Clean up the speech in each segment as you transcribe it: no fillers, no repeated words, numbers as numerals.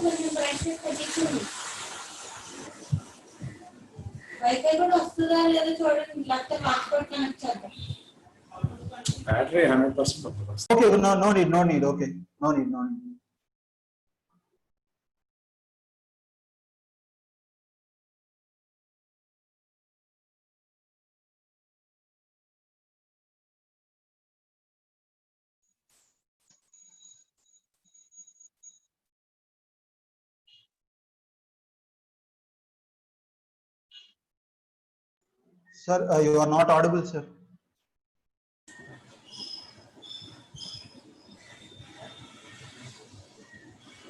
కొంచెం బ్రైట్నెస్ తగ్గించండి. వైఫై కూడా వస్తుందా లేదా చూడండి, లేకపోతే హాట్స్పాట్ కనెక్ట్ చేద్దాం. Battery 100%. Okay, no need. Okay, no need. Sir, you are not audible, sir.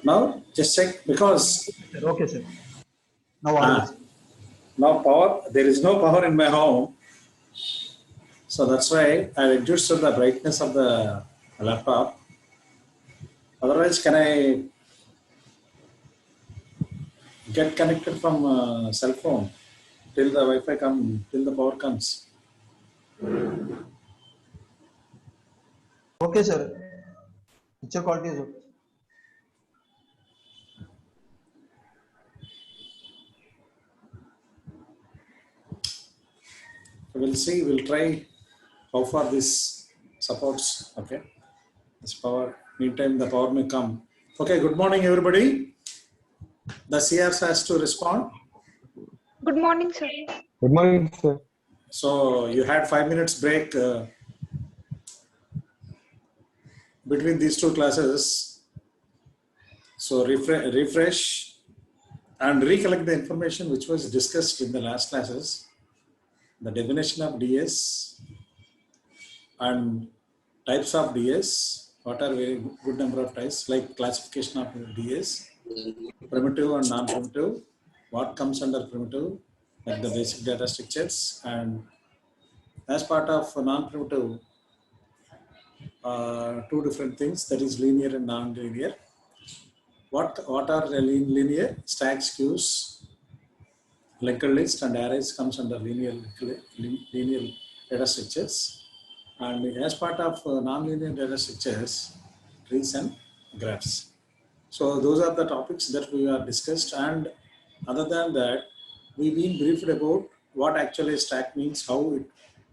Now just check, because Okay, sir. Now audible. now power, there is no power in my home, so that's why I reduced the brightness of the laptop. Otherwise, can I get connected from cell phone till the Wi-Fi till the power comes? Okay, sir. Picture quality is okay. We'll see, we'll try how far this supports. Okay, this power, meantime the power may come. Okay, good morning everybody. The CRs has to respond. Good morning, sir. Good morning, sir. So you had 5 minutes break between these two classes. So refresh and recollect the information which was discussed in the last classes. The definition of DS and types of DS. What are very good number of types, like classification of DS, primitive and non-primitive, what comes under primitive, like the basic data structures, and as part of non-primitive, two different things, that is linear and non-linear. What are linear? Stacks, queues, linked list, and arrays comes under linear data structures. And as part of non-linear data structures, trees and graphs. So those are the topics that we have discussed, and other than that, we've been briefed about what actually a stack means, how it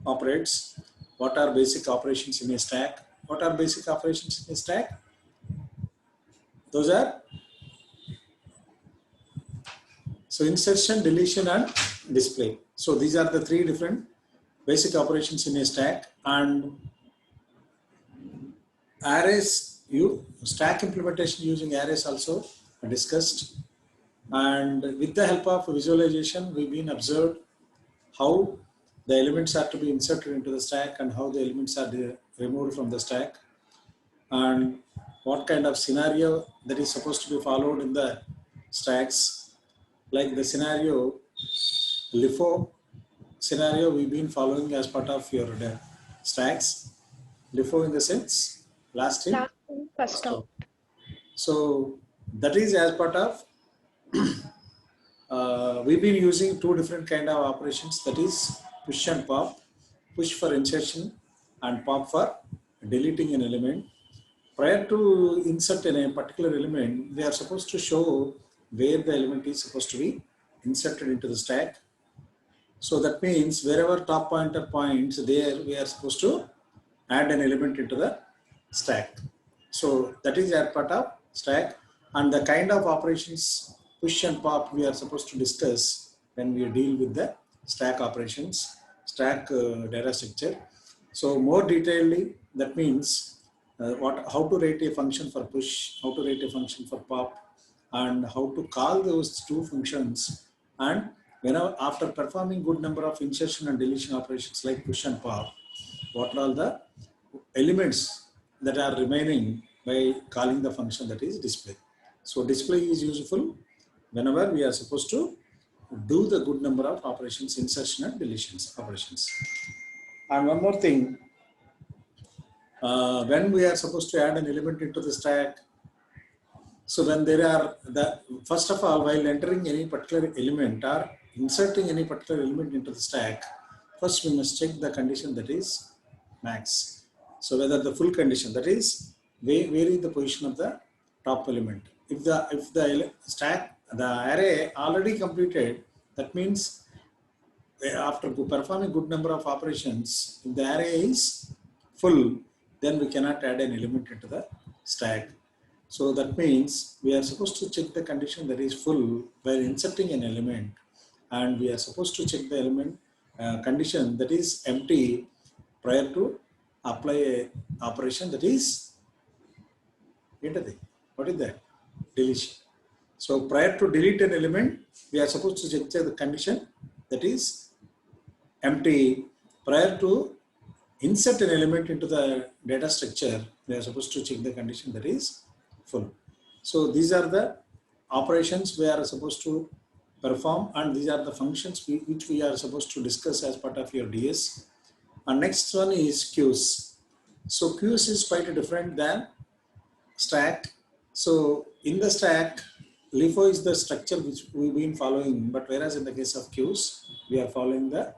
operates, what are basic operations in a stack. What are basic operations in a stack? Those are, so insertion, deletion, and display. So these are the three different basic operations in a stack. And arrays, stack implementation using arrays also discussed. And with the help of visualization, we've been observed how the elements are to be inserted into the stack and how the elements are removed from the stack, and what kind of scenario that is supposed to be followed in the stacks. Like the scenario, LIFO scenario, we've been following as part of your stacks. LIFO in the sense, last in, First out. So that is as part of, we've been using two different kind of operations, that is push and pop. Push for insertion and pop for deleting an element. Prior to insert in a particular element, we are supposed to show where the element is supposed to be inserted into the stack. So that means wherever top pointer points, there we are supposed to add an element into the stack. So that is as part of stack, and the kind of operations push and pop we are supposed to discuss when we deal with the stack operations, stack data structure. So more detailedly, that means how to rate a function for push, how to rate a function for pop, and how to call those two functions. And whenever after performing good number of insertion and deletion operations like push and pop, what are all the elements that are remaining by calling the function that is display. So display is useful whenever we are supposed to do the good number of operations, insertion and deletions operations. And one more thing, when we are supposed to add an element into the stack, so when there are first of all, while entering any particular element or inserting any particular element into the stack, first we must check the condition that is max. So whether the full condition, that is where is the position of the top element. if the stack, the array already completed, that means after performing good number of operations, if the array is full, then we cannot add an element into the stack. So that means we are supposed to check the condition that is full by inserting an element, and we are supposed to check the element condition that is empty prior to apply a operation that is what is that? Deletion. So prior to delete an element, we are supposed to check the condition that is empty. Prior to insert an element into the data structure, we are supposed to check the condition that is full. So these are the operations we are supposed to perform, and these are the functions which we are supposed to discuss as part of your DS. And next one is queues. So queues is quite different than stack. So in the stack, LIFO is the structure which we've been following, but whereas in the case of queues, we are following the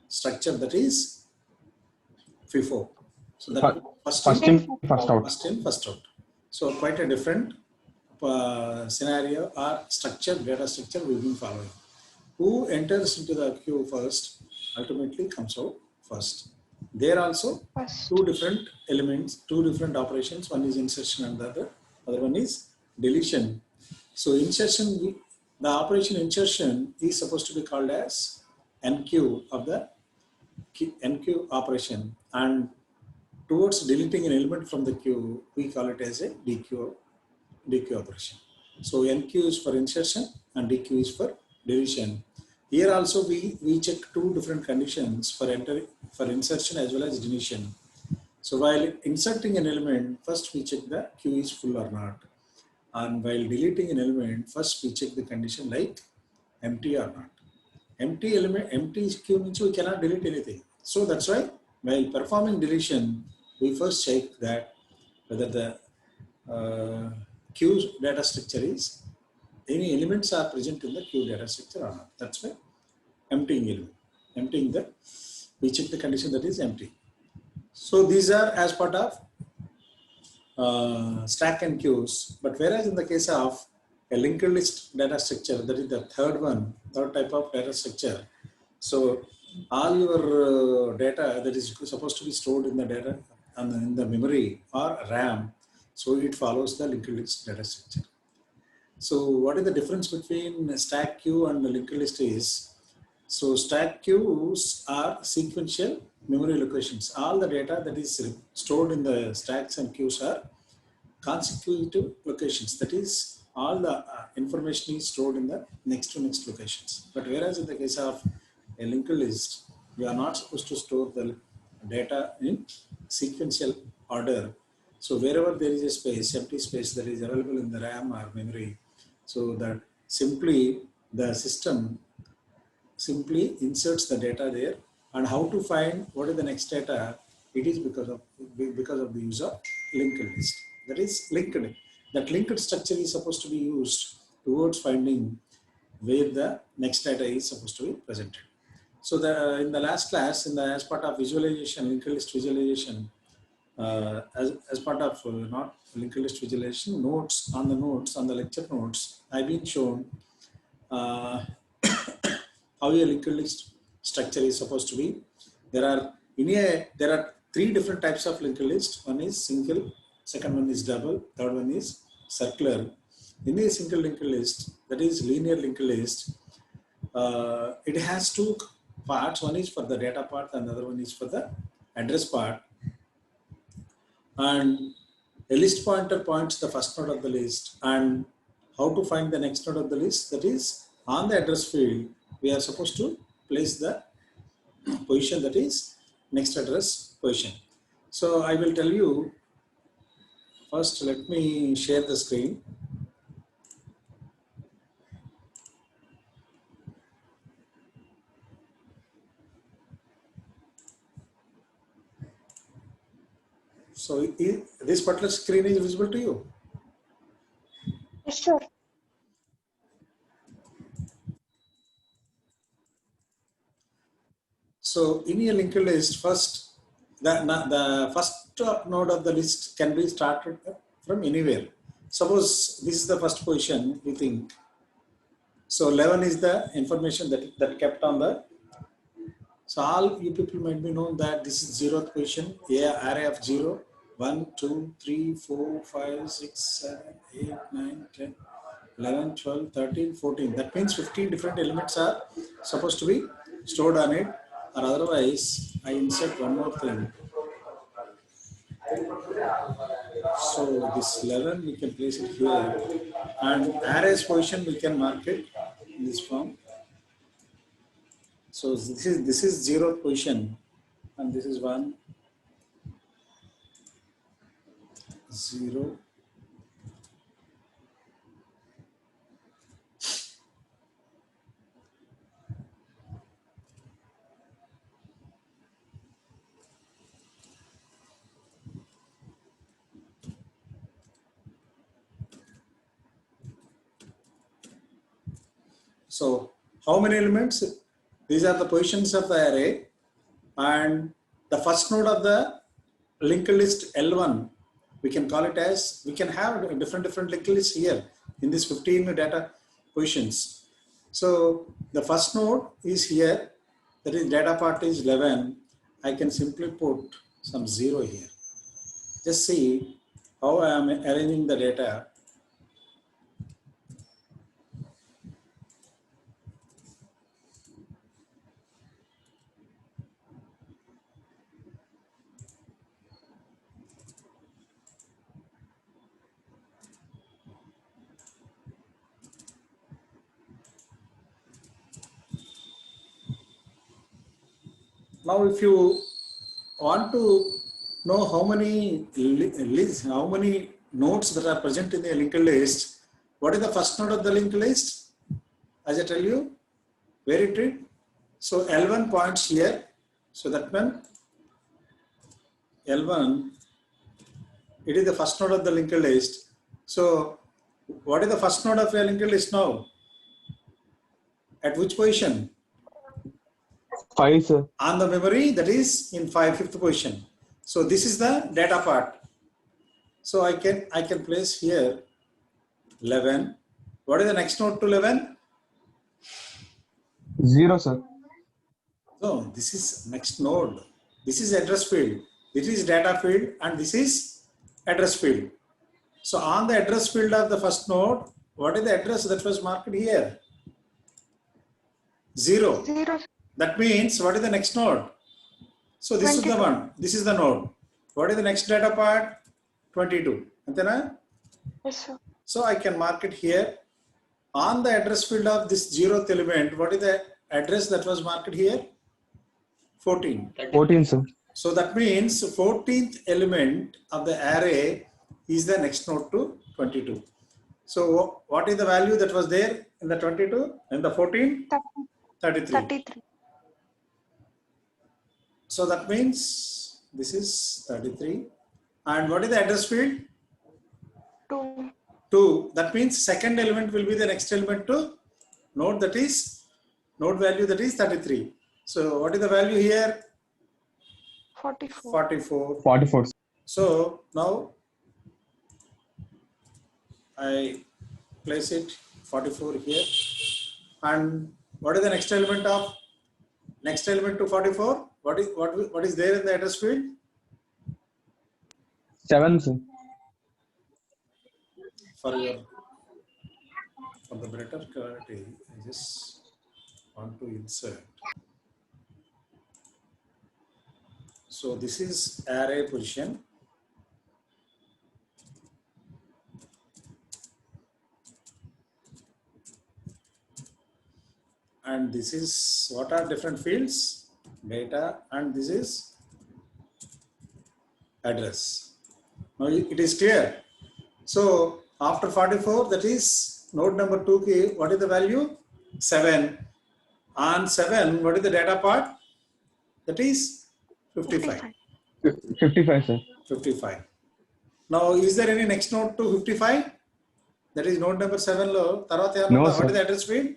structure that is FIFO. So that First in, first out. First in, first out. So quite a different scenario or structure, data structure we've been following. Who enters into the queue first ultimately comes out first. There also two different elements, two different operations. One is insertion and the other one is deletion. So insertion, the operation insertion is supposed to be called as NQ of the NQ operation, and towards deleting an element from the queue, we call it as a DQ operation. So NQ is for insertion and DQ is for deletion. Here also we check two different conditions for insertion as well as deletion. So while inserting an element, first we check the queue is full or not. And while deleting an element, first we check the condition like empty or not. Empty element, empty queue means we cannot delete anything. So that's why while performing deletion, we first check that whether the queue data structure is, any elements are present in the queue data structure or not. That's why emptying element, emptying the, we check the condition that is empty. So these are as part of stack and queues, but whereas in the case of a linked list data structure, that is the third type of data structure. So all your data that is supposed to be stored in the data and in the memory or RAM, so it follows the linked list data structure. So what is the difference between stack queue and the linked list is, so stack queues are sequential memory locations. All the data that is stored in the stacks and queues are consecutive locations. That is, all the information is stored in the next to next locations. But whereas in the case of a linked list, we are not supposed to store the data in sequential order. So wherever there is a space, empty space that is available in the RAM or memory, so that simply the system simply inserts the data there. And how to find what is the next data, it is because of the use of linked list. That is linked. That linked structure is supposed to be used towards finding where the next data is supposed to be presented. So in the last class, as part of visualization, linked list visualization, as part of not linked list visualization, notes on the lecture notes, I've been shown how a linked list structure is supposed to be. There are three different types of linked list. One is single, second one is double, third one is circular. In a single linked list, that is linear linked list, it has two parts. One is for the data part and the other one is for the address part. And a list pointer points the first node of the list, and how to find the next node of the list, that is on the address field, we are supposed to place the position that is next address position. So I will tell you, first let me share the screen. So this particular screen is visible to you? Yes, sir. So in a linked list, first the first node of the list can be started from anywhere. Suppose this is the first position, we think. So 11 is the information that kept on the. So all you people might be known that this is 0th position, array of 0, 1, 2, 3, 4, 5, 6, 7, 8, 9, 10, 11, 12, 13, 14. That means 15 different elements are supposed to be stored on it, or otherwise I insert one more thing. So this 11 we can place it here, and array's position we can mark it in this form. So this is 0th position, and this is 1, 0. So how many elements? These are the positions of the array, and the first node of the linked list L1, we can call it as, we can have different linked lists here in this 15 data positions. So the first node is here, that is data part is 11. I can simply put some 0 here. Just see how I am arranging the data. Now, if you want to know how many nodes that are present in the linked list, what is the first node of the linked list? As I tell you, where it is. So L1 points here. So that means L1, it is the first node of the linked list. So what is the first node of your linked list now? At which position? 5, sir. On the memory, that is in 5th position. So this is the data part. So I can place here 11. What is the next node to 11? 0, sir. No, this is next node. This is address field. This is data field, and this is address field. So on the address field of the first node, what is the address that was marked here? 0. 0. That means what is the next node? So this 22. Is the one. This is the node. What is the next data part? 22. Antena? Yes, sir. So I can mark it here. On the address field of this 0th element, what is the address that was marked here? 14. 14, sir. So that means 14th element of the array is the next node to 22. So what is the value that was there in the 22? In the 14? 33. 33. So that means this is 33. And what is the address field? 2. 2. That means second element will be the next element to node, that is node value, that is 33. So what is the value here? 44. 44. 44. So now I place it 44 here. And what is the next element of next element to 44? What is there in the address field? 7, sir. For the better clarity, I just want to insert. So this is array position. And this is, what are different fields? Data, and this is address. Now it is clear. So after 44, that is node number 2, what is the value? 7. On 7, what is the data part? That is 55. 55, sir. 55. Now, is there any next node to 55? That is node number 7 lo. No, What sir. is the address field?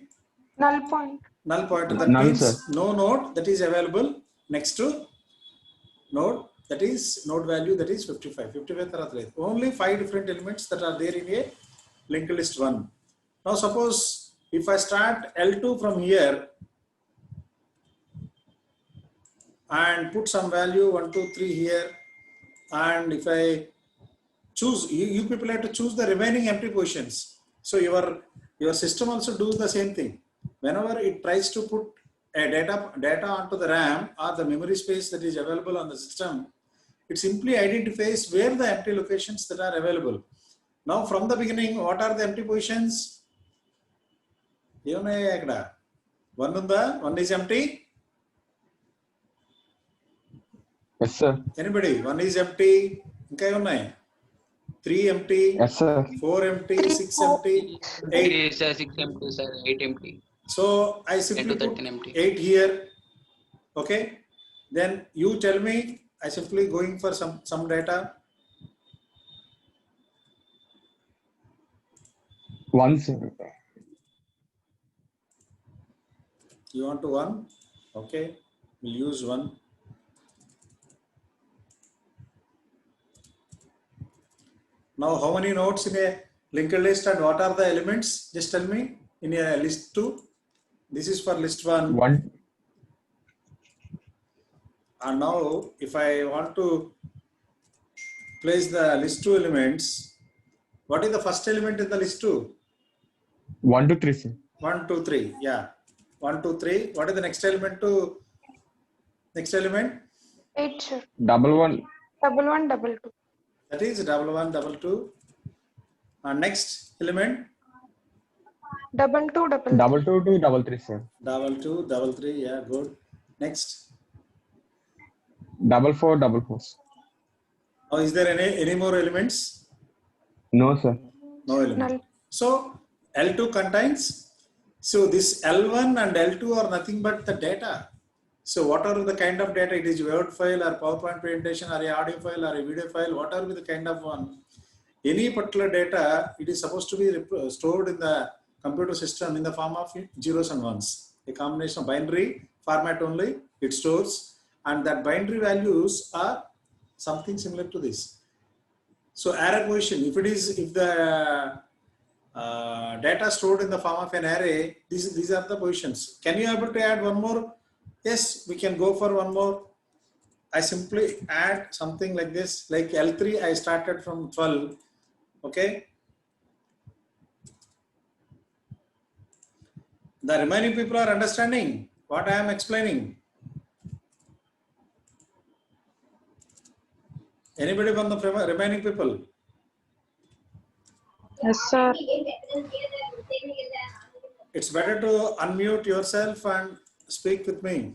Null point. Null pointer. That Null, means sir. no node that is available next to node that is node value that is 55. 55 tarata ledu. Only 5 different elements that are there in a linked list 1. Now suppose if I start L2 from here and put some value 1, 2, 3 here, and if I choose, you people have to choose the remaining empty positions. So your system also do the same thing. Whenever it tries to put a data onto the RAM or the memory space that is available on the system, it simply identifies where the empty locations that are available. Now from the beginning, what are the empty positions? One is empty. Yes, sir. Anybody? One is empty. 3 empty. Yes, sir. 4 empty. 6 empty. 8. 3 is 6 empty, sir. 8 empty. So I simply 10 to put 13 empty. 8 here. Okay. Then you tell me. I simply going for some data. 1, sir. You want to 1? Okay. We'll use 1. Now, how many nodes in a linked list and what are the elements? Just tell me in a list 2. This is for list 1. 1. And now, if I want to place the list 2 elements, what is the first element in the list 2? 1 to 3, sir. 1, 2, 3. Yeah. 1, 2, 3. What is the next element to next element? 8, sir. 1, 1. 1, 1, 2, 2. That is 1, 1, 2, 2. And next element? 2, 2, 2. 2, 2 to 3, sir. 2, 2, 3. Yeah, good. Next. 4, 4. Now, is there any more elements? No, sir. No element. Null. So L2 contains, so this L1 and L2 are nothing but the data. So whatever the kind of data, it is Word file or PowerPoint presentation or a audio file or a video file, whatever be the kind of one, any particular data, it is supposed to be stored in the computer system in the form of zeros and ones. A combination of binary format only, it stores, and that binary values are something similar to this. So array position, if the data stored in the form of an array, these are the positions. Can you able to add one more? Yes, we can go for one more. I simply add something like this, like L3 I started from 12, okay. The remaining people are understanding what I am explaining. Anybody from the remaining people? Yes, sir. It's better to unmute yourself and speak with me.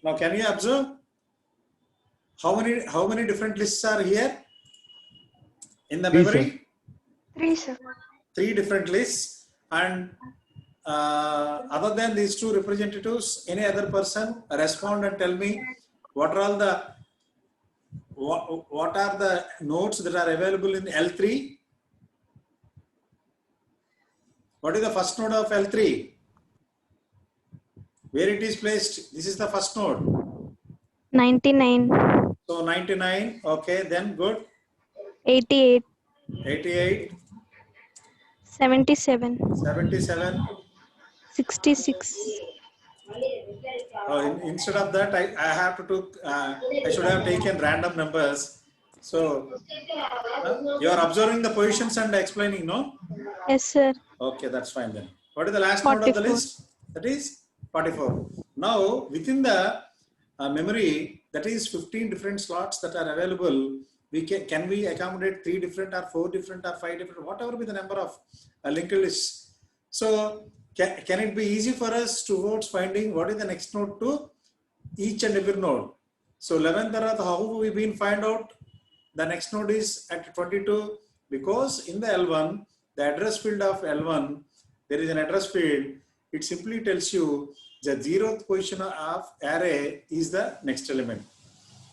Now, can you observe how many different lists are here in the 3, memory? sir. 3, sir. 3 different lists, and other than these 2 representatives, any other person respond and tell me what are the nodes that are available in L3? What is the first node of L3? Where it is placed? This is the first node. 99, So 99. Okay, then good. 88, 88, 77, 77. 66. Instead of that, I have to I should have taken random numbers. So you are observing the positions and explaining, no? Yes, sir. Okay, that's fine then. What is the last node of the 44. list? That is 44. Now within the memory, that is 15 different slots that are available. Can we accommodate 3 different or 4 different or 5 different, whatever be the number of linked lists. So can it be easy for us towards finding what is the next node to each and every node? So 11th tarata, how we been find out the next node is at 22, because in the L1 the address field of L1, there is an address field. It simply tells you the 0th position of array is the next element.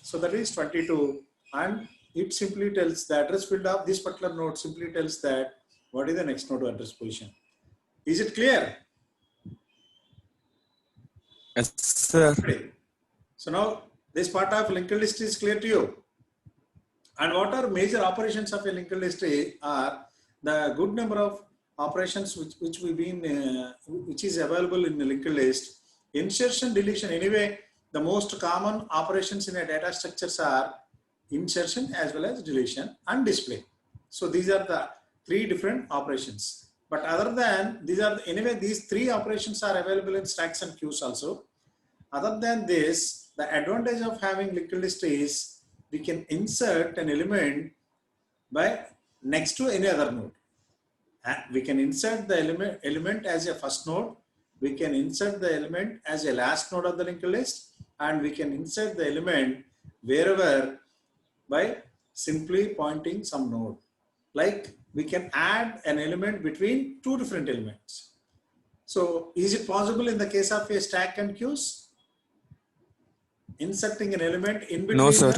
So that is 22, and it simply tells the address field of this particular node simply tells that what is the next node address position. Is it clear? Yes, sir. So now this part of linked list is clear to you. And what are major operations of a linked list are the good number of operations which is available in the linked list. Insertion, deletion. Anyway, the most common operations in a data structures are insertion as well as deletion and display. So these are the 3 different operations. But other than these 3 operations are available in stacks and queues also. Other than this, the advantage of having linked list is we can insert an element by next to any other node. We can insert the element as a first node. We can insert the element as a last node of the linked list, and we can insert the element wherever by simply pointing some node. Like we can add an element between 2 different elements. So is it possible in the case of a stack and queues? Inserting an element in between? No, sir.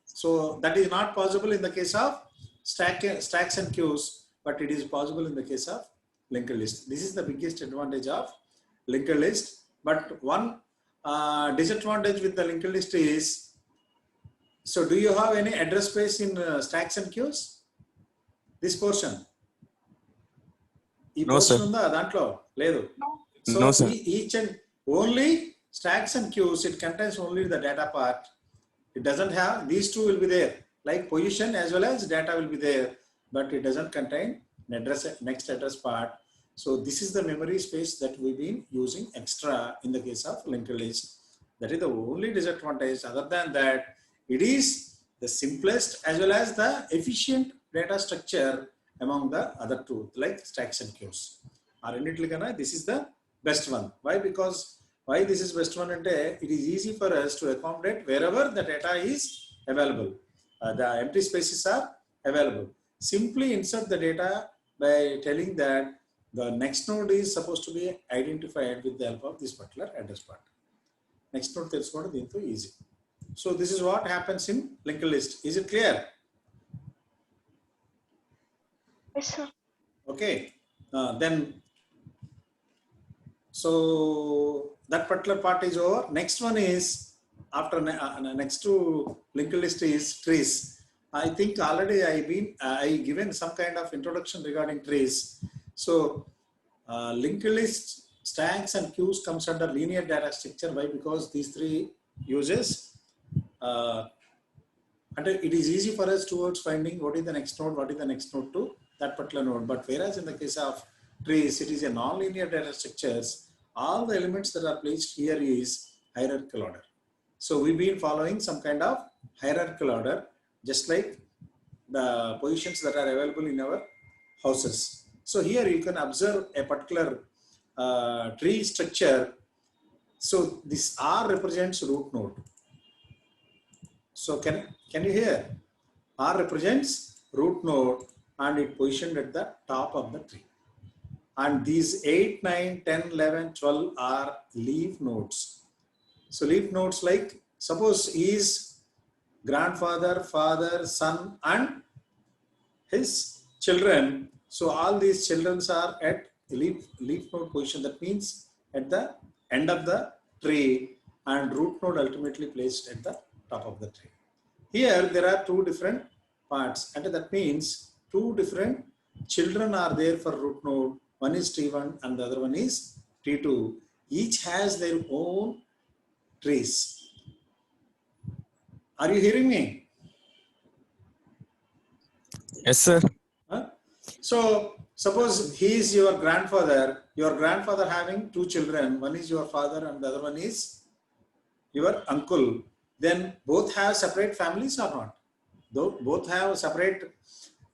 So that is not possible in the case of stacks and queues, but it is possible in the case of linked list. This is the biggest advantage of linked list. But one disadvantage with the linked list is, so do you have any address space in stacks and queues? This portion. No, sir. So No, sir. each and only stacks and queues, it contains only the data part. It doesn't have, these 2 will be there, like position as well as data will be there, but it doesn't contain next address part. So this is the memory space that we've been using extra in the case of linked list. That is the only disadvantage. Other than that, it is the simplest as well as the efficient data structure among the other 2, like stacks and queues. This is the best one. Why? Because why this is best one? And it is easy for us to accommodate wherever the data is available. The empty spaces are available. Simply insert the data by telling that the next node is supposed to be identified with the help of this particular address part. Next node తెలుసుకోవడం దీంతో easy. So this is what happens in linked list. Is it clear? Yes, sir. Okay. Then so that particular part is over. Next one is after next to linked list is trees. I think already I given some kind of introduction regarding trees. So linked list, stacks and queues comes under linear data structure. Why? Because these 3 uses and it is easy for us towards finding what is the next node, what is the next node to that particular node. But whereas in the case of trees, it is a non-linear data structures. All the elements that are placed here is hierarchical order. So we've been following some kind of hierarchical order, just like the positions that are available in our houses. So here you can observe a particular tree structure. So this R represents root node. So can you hear? R represents root node and it positioned at the top of the tree. And these 8, 9, 10, 11, 12 are leaf nodes. So leaf nodes, like suppose he is grandfather, father, son and his children. So all these children are at leaf node position. That means at the end of the tree, and root node ultimately placed at the top of the tree. Here there are 2 different parts, and that means 2 different children are there for root node. One is T1 and the other one is T2. Each has their own trees. Are you hearing me? Yes, sir. Huh? So suppose he is your grandfather having 2 children. One is your father and the other one is your uncle. Then both have separate families or not? Though both have separate.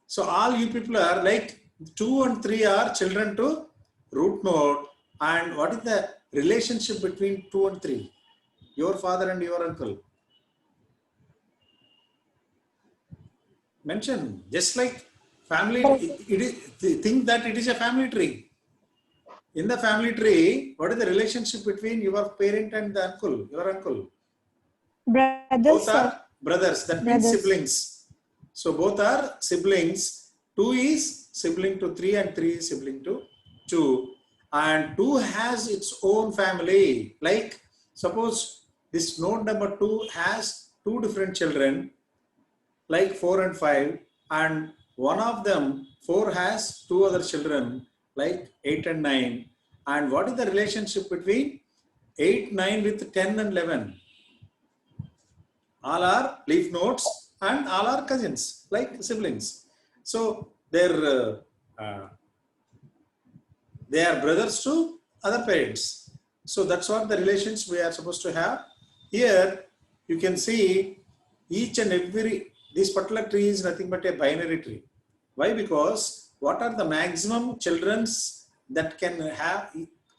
So all you people are like 2 and 3 are children to root node. And what is the relationship between 2 and 3? Your father and your uncle. Mention, just like Family, it is, think that it is a family tree. In the family tree, what is the relationship between your parent and the uncle, your uncle? Brothers, Both sir. are brothers, that means Brothers. siblings. So both are siblings. 2 is sibling to 3 and 3 is sibling to 2. And 2 has its own family. Like suppose this node number 2 has 2 different children, like 4 and 5, and one of them 4 has 2 other children, like 8 and 9. And what is the relationship between 8, 9 with 10 and 11? All are leaf nodes and all are cousins, like siblings. So they are brothers to other parents. So that's what the relations we are supposed to have. Here you can see each and every, this particular tree is nothing but a binary tree. Why? Because what are the maximum childrens that can have,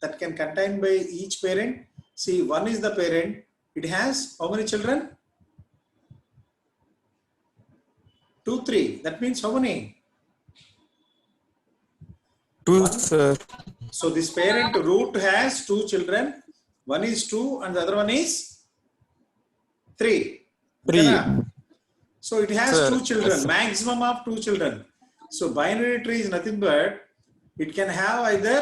that can contain by each parent? See, 1 is the parent. It has how many children? 2, 3. That means how many? 2, 1. sir. So this parent root has 2 children. 1 is 2 and the other one is 3. 3. So it has Sir, 2 children, yes, sir. maximum of 2 children. So binary tree is nothing but it can have either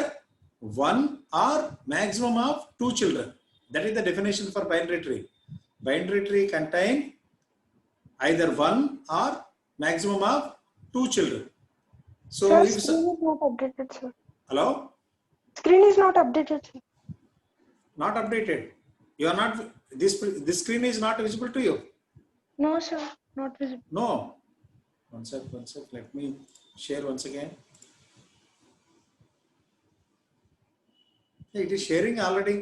1 or maximum of 2 children. That is the definition for binary tree. Binary tree contain either 1 or maximum of 2 children. So Sir, if screen is not updated, sir. hello, Screen is not updated, sir. not updated. You are not, this screen is not visible to you. No, sir, not visible. No. One sec. Let me share once again. It is sharing already.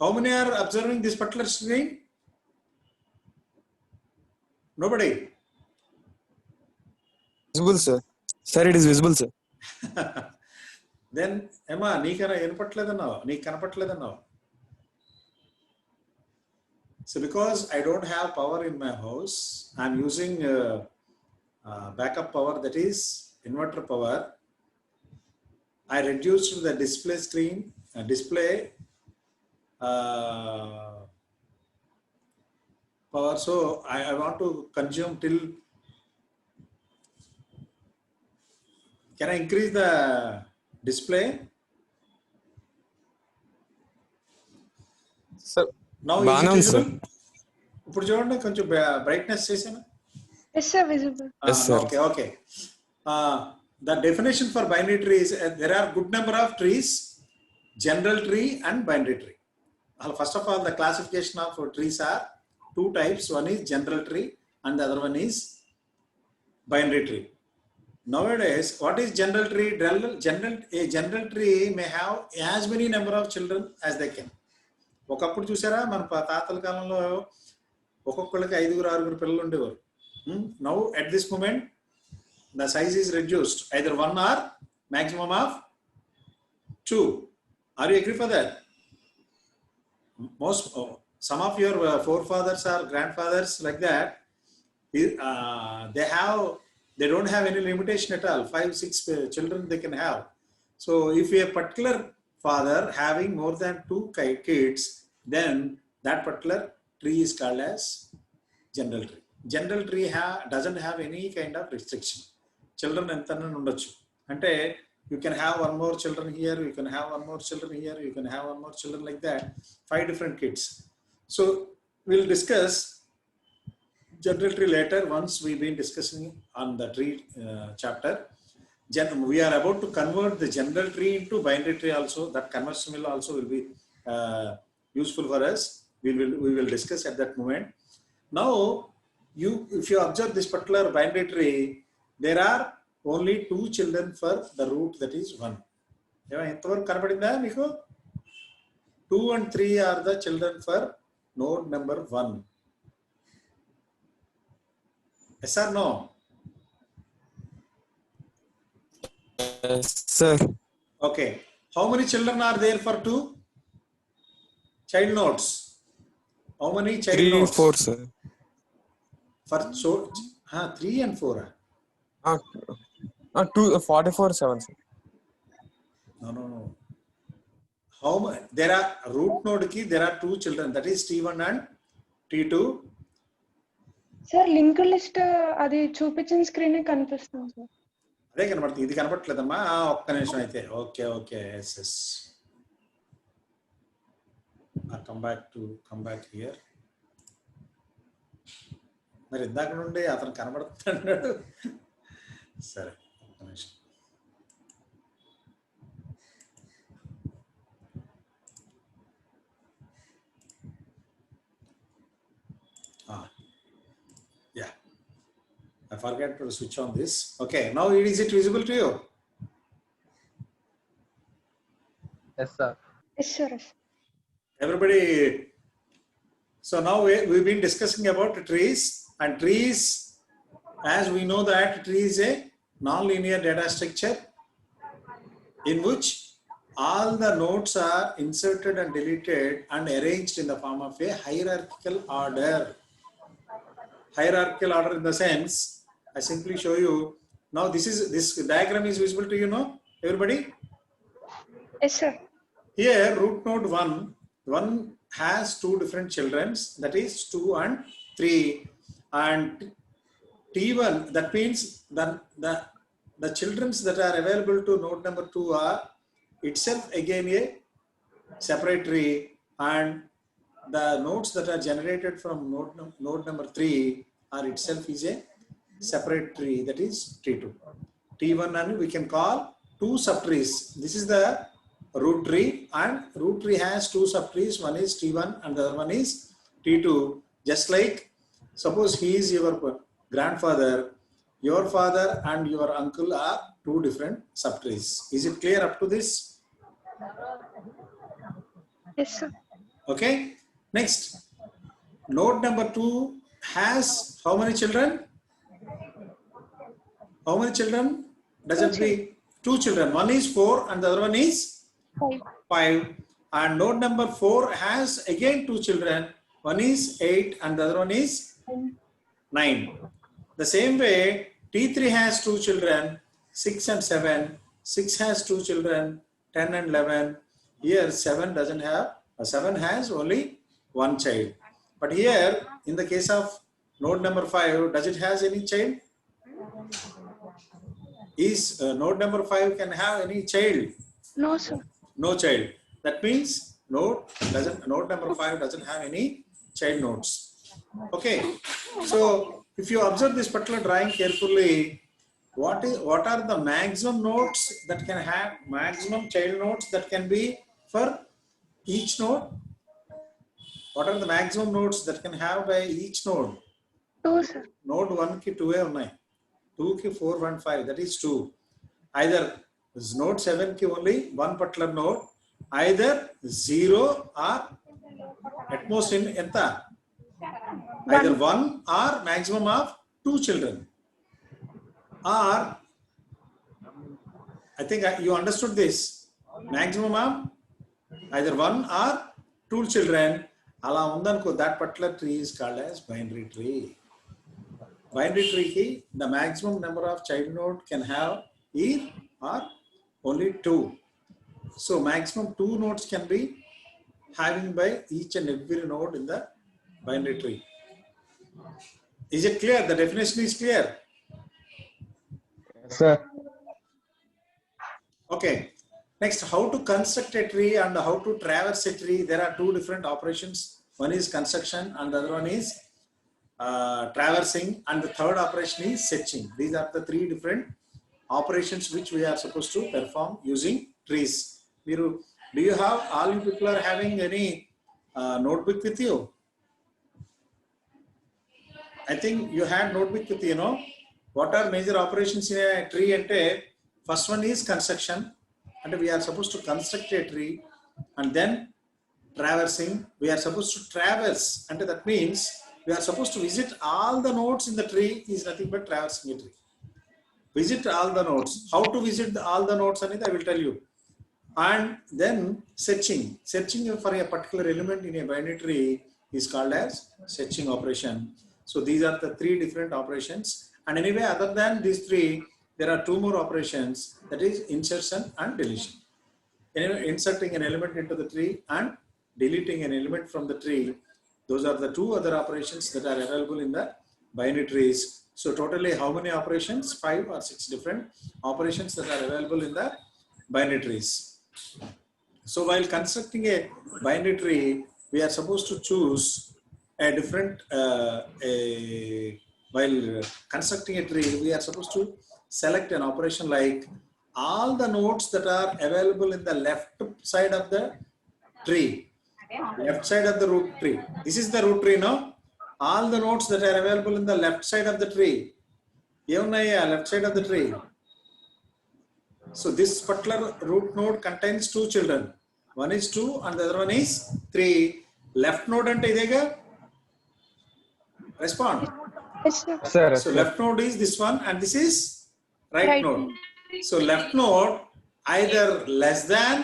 How many are observing this particular screen? Nobody. Visible, sir. Sir, it is visible, sir. Then Emma, నీకన వినపట్లేదన్నావు, నీకు కనపట్లేదన్నావు. So because I don't have power in my house, I am using backup power, that is inverter power. I reduced the display screen, display power. So I want to consume till. Can I increase the display? Sir, Now is బాగానే it ఉంది, sir. visible? ఇప్పుడు చూడండి, కొంచెం brightness చేశాను. Yes, sir, visible. Yes, sir. Okay. The definition for binary tree is there are good number of trees, general tree and binary tree. First of all, the classification of trees are 2 types. One is general tree and the other one is binary tree. Nowadays, what is general tree? A general tree may have as many number of children as they can. ఒకప్పుడు చూసారా, మన తాతల కాలంలో ఒక్కొక్కళ్ళకి 5-6 పిల్లలు ఉండేవారు. Now at this moment the size is reduced, either 1 or maximum of 2. Are you agree for that? Some of your forefathers or grandfathers like that, they don't have any limitation at all. 5-6 children they can have. So if a particular father having more than 2 kids, then that particular tree is called as general tree. General tree doesn't have any kind of restriction. Children entana undochu. Ante you can have 1 more children here, you can have 1 more children here, you can have 1 more children, like that, 5 different kids. So we'll discuss general tree later once we've been discussing on the tree chapter. We are about to convert the general tree into binary tree also. That conversion will also will be useful for us. We will discuss at that moment. Now, if you observe this particular binary tree, there are only 2 children for the root, that is 1. ఎంతవరకు కనపడిందా మీకు? 2 and 3 are the children for node number 1. Yes or no? Yes, sir. Okay. How many children are there for 2 child nodes? How many child 3, nodes? 4, sir. For 3 and 4. 44 7, sir. No. How much? There are root node ki there are two children, that is T1 and T2. Sir link list అది చూపించిన screen కనిపిస్తుంది sir. అదే కనబడుతుంది, ఇది కనబడట్లేదమ్మా. ఒక్క నిమిషం అయితే. Okay yes. come back here. మరి ఇందాక నుండి అతను కనబడుతున్నాడు. సరే ఒక్క నిమిషం. Yeah, I forgot to switch on this. Okay, now is it visible to you? Yes, sir. Yes sir. Everybody, so now we've been discussing about trees, and trees, as we know that tree is a non-linear data structure in which all the nodes are inserted and deleted and arranged in the form of a hierarchical order. Hierarchical order in the sense, I simply show you. Now this diagram is visible to you, no? Everybody? Yes sir. Here root node 1 has two different children, that is 2 and 3, and T1, that means the children that are available to node number 2 are itself again a separate tree, and the nodes that are generated from node number 3 are itself is a separate tree, that is T2. T1 and we can call two subtrees. This is the root tree, and root tree has two subtrees. One is T1 and the other one is T2. Just like suppose he is your grandfather, your father and your uncle are two different subtrees. Is it clear up to this? Yes sir. Okay. Next, node number 2 has how many children? How many children? Does it be two children? One is 4 and the other one is 5. And node number 4 has again two children. One is 8 and the other one is 9. The same way, T3 has two children, 6 and 7. 6 has two children, 10 and 11. Here 7 doesn't have, 7 has only one child. But here, in the case of node number 5, does it has any child? Is node number 5 can have any child? No sir. No child. That means node number 5 doesn't have any child nodes. Okay. So if you observe this particular drawing carefully, what are the maximum nodes that can have maximum child nodes that can be for each node? What are the maximum nodes that can have by each node? 2 sir. Node 1 ki 2 unnai. 2 ki 4, 1, 5. That is 2. Either node 7 ki only one particular node, either 0 or at most in enta, either 1 or maximum of 2 children, or I think you understood this, maximum of either 1 or 2 children. Ala undanko, that particular tree is called as binary tree. Binary tree ki the maximum number of child node can have is or only 2. So maximum 2 nodes can be having by each and every node in the binary tree. Is it clear? The definition is clear. Yes, sir. Okay. Next, how to construct a tree and how to traverse a tree. There are two different operations. One is construction and the other one is traversing, and the third operation is searching. These are the three different operations which we are supposed to perform using trees. Do you have, all you people are having any notebook with you? I think you had notebook with you, know. What are major operations in a tree? And first one is construction, and we are supposed to construct a tree, and then traversing. We are supposed to traverse, and that means we are supposed to visit all the nodes in the tree. Is nothing but traversing a tree. Visit all the nodes. How to visit all the nodes, Anita, I will tell you. And then searching. Searching for a particular element in a binary tree is called as searching operation. So these are the three different operations. And anyway, other than these three, there are two more operations, that is insertion and deletion. Anyway, inserting an element into the tree and deleting an element from the tree. Those are the two other operations that are available in the binary trees. So totally how many operations? 5 or 6 different operations that are available in the binary trees. So while constructing a binary tree, we are supposed to choose a different, while constructing a tree, we are supposed to select an operation like all the nodes that are available in the left side of the tree, left side of the root tree. This is the root tree now. All the nodes that are available in the left side of the tree. Left side of the tree. So this particular root node contains 2 children. One is 2 and the other one is 3. Left node ante idega? Respond. Yes, sir. Sir, So left node is this one and this is right node. So left node either less than,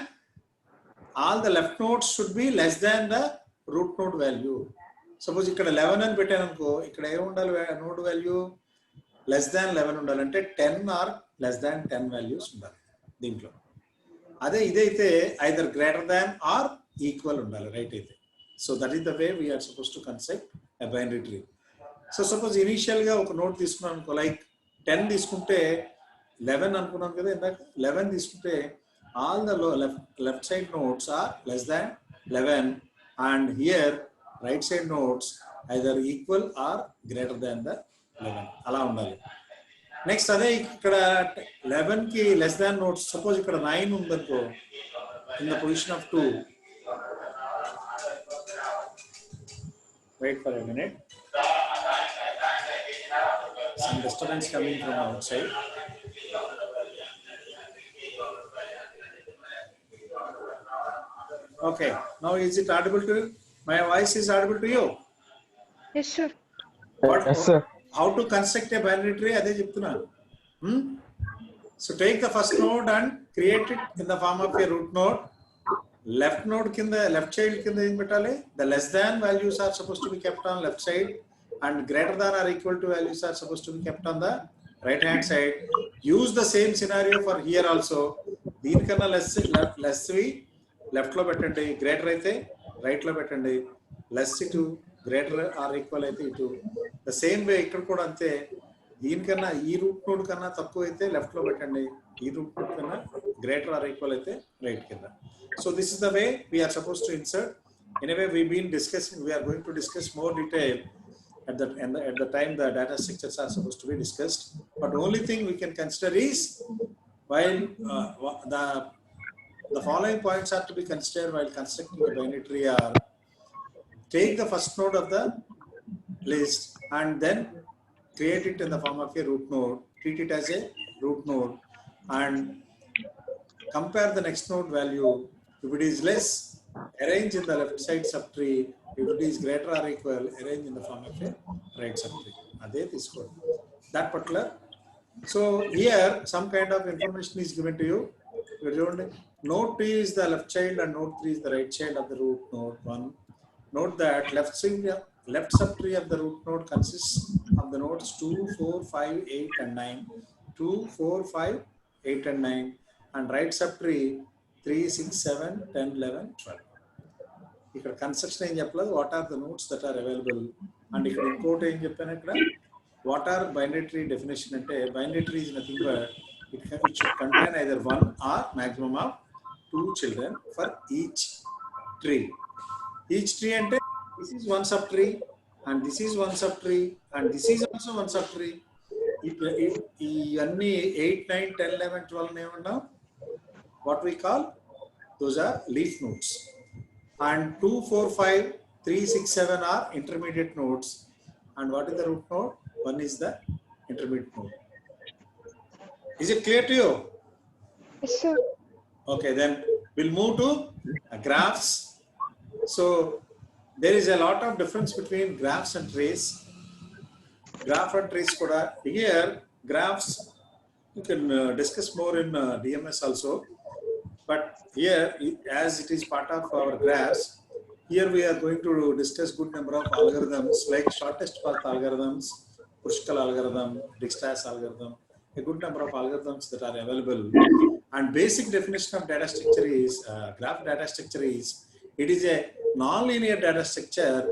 all the left nodes should be less than the root node value. Suppose ikkada 11 అని పెట్టాను అనుకో, ఇక్కడ ఏం ఉండాలి node value less than 11 ఉండాలంటే 10 are less than 10 values ఉండాలి దీంట్లో. అదే ఇదైతే either greater than or equal ఉండాలి, రైట్ అయితే. So that is the way we are suppose to construct a binary tree. So suppose initial గా ఒక నోట్ తీసుకున్నాను అనుకో, లైక్ 10 తీసుకుంటే 11 అనుకున్నాం కదా ఇందాక. 11 తీసుకుంటే all the left side nodes are less than 11 and here right side nodes either equal or greater than the 11 అలా ఉండాలి. నెక్స్ట్ అదే ఇక్కడ 11 కి లెస్ దాన్ నోట్స్, సపోజ్ ఇక్కడ 9 ఉందనుకో in the position of 2. Wait for a minute, some disturbance coming from outside. Okay, now is it audible to you? My voice is audible to you? Yes, sir. yes, sir. How to construct a binary tree? Ade cheptunna. So take the first node and create it in the form of a root node. Left node kinda, left child kinda em pettali. The less than values are supposed to be kept on left side, and greater than or equal to values are supposed to be kept on the right hand side. Use the same scenario for here also. దీనికన్నా less we left లో పెట్టండి, greater అయితే right లో పెట్టండి, less ఇటు greater or equal అయితే ఇటు. The same way ఇక్కడ కూడా అంతే, దీనికన్నా ఈ రూట్ నోడ్ కన్నా తక్కువ అయితే లెఫ్ట్ లో పెట్టండి, ఈ రూట్ నోడ్ కన్నా greater or equal అయితే రైట్ కింద. So this is the way we are supposed to insert. Anyway, we've been discussing, we are going to discuss more detail at the time the data structures are supposed to be discussed. But the only thing we can consider is, while the following points are to be considered while constructing a binary tree are: take the first node of the list and then create it in the form of a root node, treat it as a root node, and compare the next node value. If it is less, arrange in the left side subtree. If it is greater or equal, arrange in the form of a right subtree. Ade isko that particular. So here some kind of information is given to you. Node 2 is the left child and node 3 is the right child of the root node 1. Note that left subtree of the root node consists of the nodes 2, 4, 5, 8 and 9. 2, 4, 5, 8 and 9, and right subtree 3, 6, 7, 10, 11, 12. ఇక్కడ construction ఏం చెప్పలేదు, what are the nodes that are available. And ఇక్కడ ఇంకోటి ఏం చెప్పాను, ఇక్కడ what are binary tree definition అంటే, binary tree is nothing but it should contain either 1 or maximum of 2 children for each tree. Each tree అంటే this is one subtree and this is one subtree and this is also one subtree. ఈ అన్ని 8, 9, 10, 11, 12 ఏమన్నా what we call, those are leaf nodes. And 2, 4, 5, 3, 6, 7 are intermediate nodes. And what is the root node? 1 is the intermediate node. Is it clear to you? Yes, sir. Okay, then we'll move to graphs. So there is a lot of difference between graphs and trees. Graph and trees kuda. Here graphs you can discuss more in DMS also. But here, as it is part of our graphs, here we are going to discuss good number of algorithms like shortest path algorithms, Kruskal algorithm, Dijkstra's algorithm, a good number of algorithms that are available. And basic definition of data structure is, graph data structure is, it is a non-linear data structure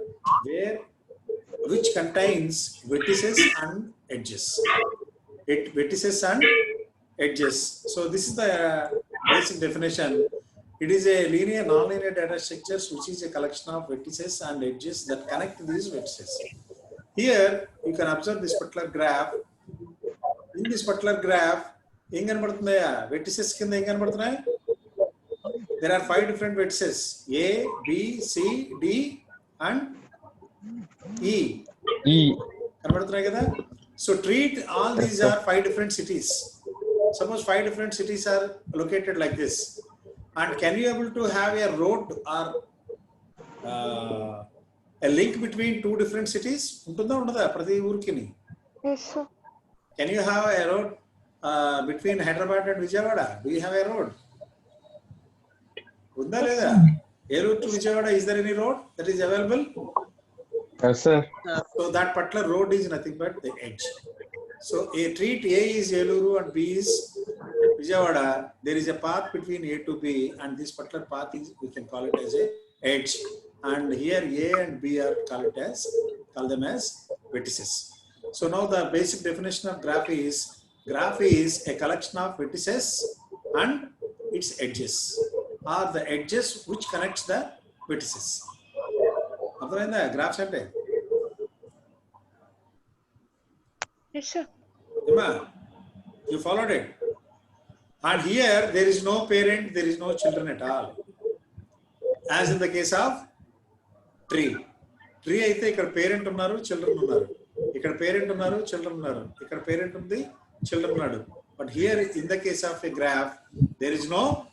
which contains vertices and edges. Vertices and edges. So this is the basic definition. It is a linear, non-linear data structures which is a collection of vertices and edges that connect these vertices. Here you can observe this particular graph. In this particular graph, vertices there are 5 different vertices: A, B, C, D, and E. So treat all these are 5 different cities. Suppose 5 different cities are located like this. And can you able to have a road or a link between 2 different cities? Yes, sir. Can you have a road between Hyderabad and Vijayawada? Do you have a road? Eluru to Vijayawada, is there any road that is available? Yes, sir. So that particular road is nothing but the edge. So treat A is Eluru and B is Vijayawada. There is a path between A to B, and this particular path is, we can call it as a edge. And here A and B are call them as vertices. So now the basic definition of graph is a collection of vertices and its edges, or the edges which connects the vertices. Graphs ante Yes, sir. you followed it. And here there is no parent, there is no children at all, as in the case of tree. Aithe ikkada parent unnaru, children unnaru, ikkada parent unnaru, children unnaru, ikkada parent undi, children unnadu. But here in the case of a graph, there is no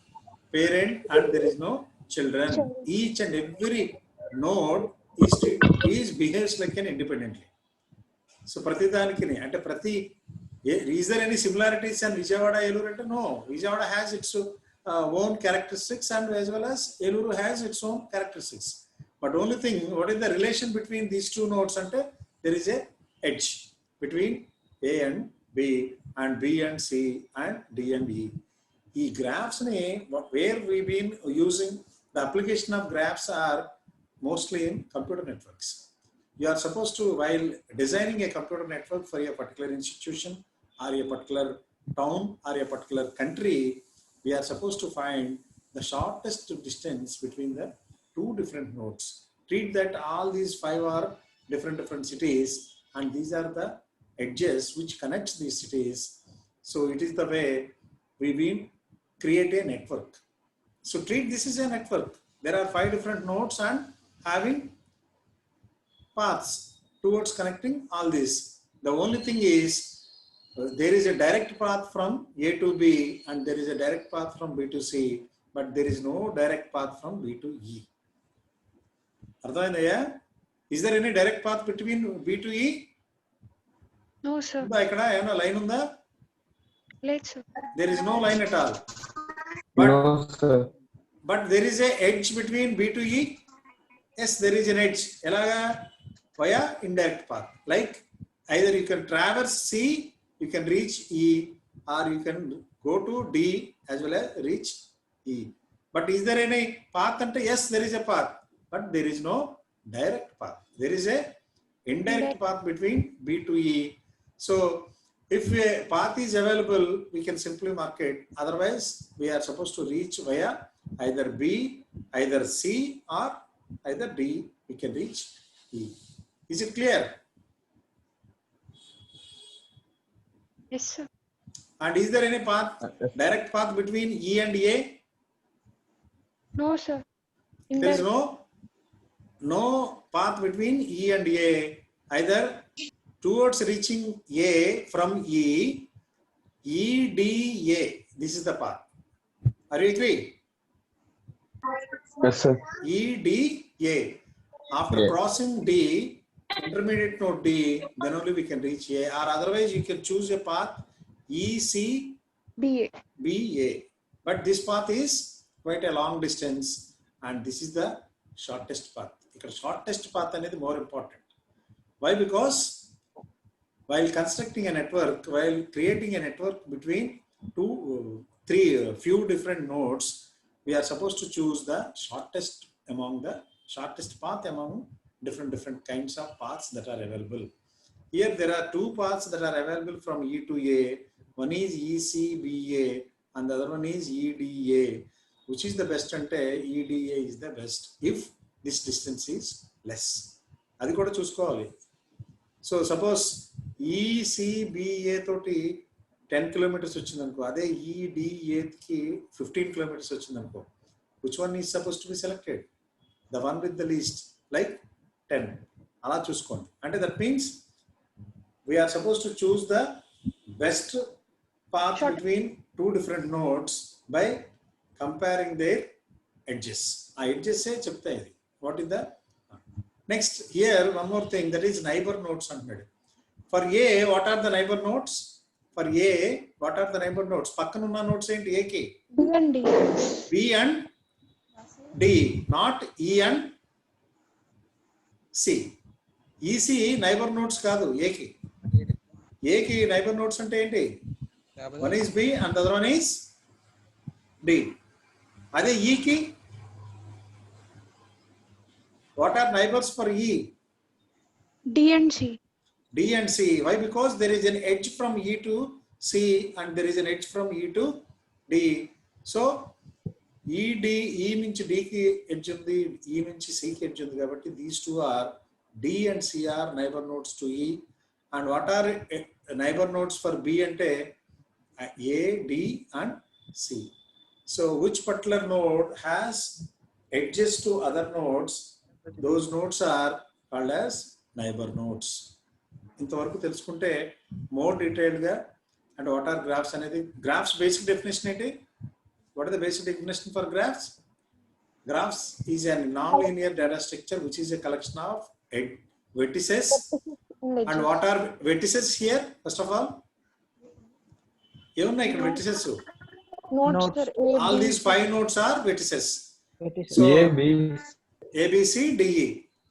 parent and there is no children. Each and every node behaves like an independently. So pratidhanikini ante is there any similarities in Vijayawada, Eluru? No. Vijayawada has its own characteristics, and as well as Eluru has its own characteristics. But only thing, what is the relation between these 2 nodes? There is a edge between A and B, and B and C, and D and E. These graphs, where we've been using, the application of graphs are mostly in computer networks. You are supposed to, while designing a computer network for a particular institution or a particular town or a particular country, we are supposed to find the shortest distance between the 2 different nodes. Treat that all these 5 are different cities, and these are the edges which connects these cities. So it is the way we will create a network. So treat this is a network. There are 5 different nodes and having paths towards connecting all this. The only thing is there is a direct path from A to B, and there is a direct path from B to C, but there is no direct path from B to E. Is there any direct path between B to E? No, sir. Line Let's, sir. there is no line at all. No, sir. But there is a edge between B to E. Yes, there is an edge. Via indirect path. Like either you can traverse C, you can reach E, or you can go to D as well as reach E. But is there any path? Yes, there is a path, but there is no direct path. There is a indirect path between B to E. So if a path is available, we can simply mark it. Otherwise, we are supposed to reach via either B, either C, or either D. We can reach E. Is it clear? Yes, sir. And is there any path, direct path between E and A? No, sir. There is no path between E and A. Either towards reaching A from E, EDA. This is the path. Are you agree? Yes, sir. EDA. After crossing D, intermediate node D, then only we can reach A. Or otherwise, you can choose a path ECBA. But this path is quite a long distance, and this is the shortest path. The shortest path is more important. Why? Because while constructing a network, while creating a network between few different nodes, we are supposed to choose the shortest path among different kinds of paths that are available. Here there are two paths that are available from E to A. One is ECBA and the other one is EDA. Which is the best ante EDA is the best if this distance is less. Adi kuda chuskoవాలి. So suppose ECBA toti 10 kilometers వచ్చిందనుకో, అదే EDA కి 15 kilometers వచ్చిందనుకో, which one is supposed to be selected? The one with the least, like 10. అలా చూసుకోండి. అంటే that means we are supposed to choose the best path between two different nodes by comparing their edges. ఆ edges ఏ చెప్తాయి ఇది. What is the next? Here one more thing, that is neighbor nodes అంటున్నాడు. For A, what are the neighbor nodes? For A, what are the neighbor nodes? పక్కన ఉన్న nodes ఏంటి A కి? B and D, not E and C. EC neighbor nodes కాదు A కి. A కి neighbor nodes అంటే ఏంటి? One is B and the other one is D. అదే E కి what are neighbors for E? D and C. D and C. Why? Because there is an edge from E to C and there is an edge from E to D. So E నుంచి D కి edge ఉంది, E నుంచి C కి edge ఉంది కాబట్టి these two are D and C are neighbor nodes to E. And what are neighbor nodes for B ante A, D and C. So which particular node has edges to other nodes, those nodes are called as neighbor nodes. ఇంతవరకు తెలుసుకుంటే more detailed గా and what are graphs అనేది, graphs basic definition ఏంటి? What is the basic definition for graphs? Graphs is a non linear data structure which is a collection of vertices. And what are vertices here? First of all, ఏమున్నాయి ఇక్కడ vertices? All these 5 nodes are vertices. So A, B, C, D, E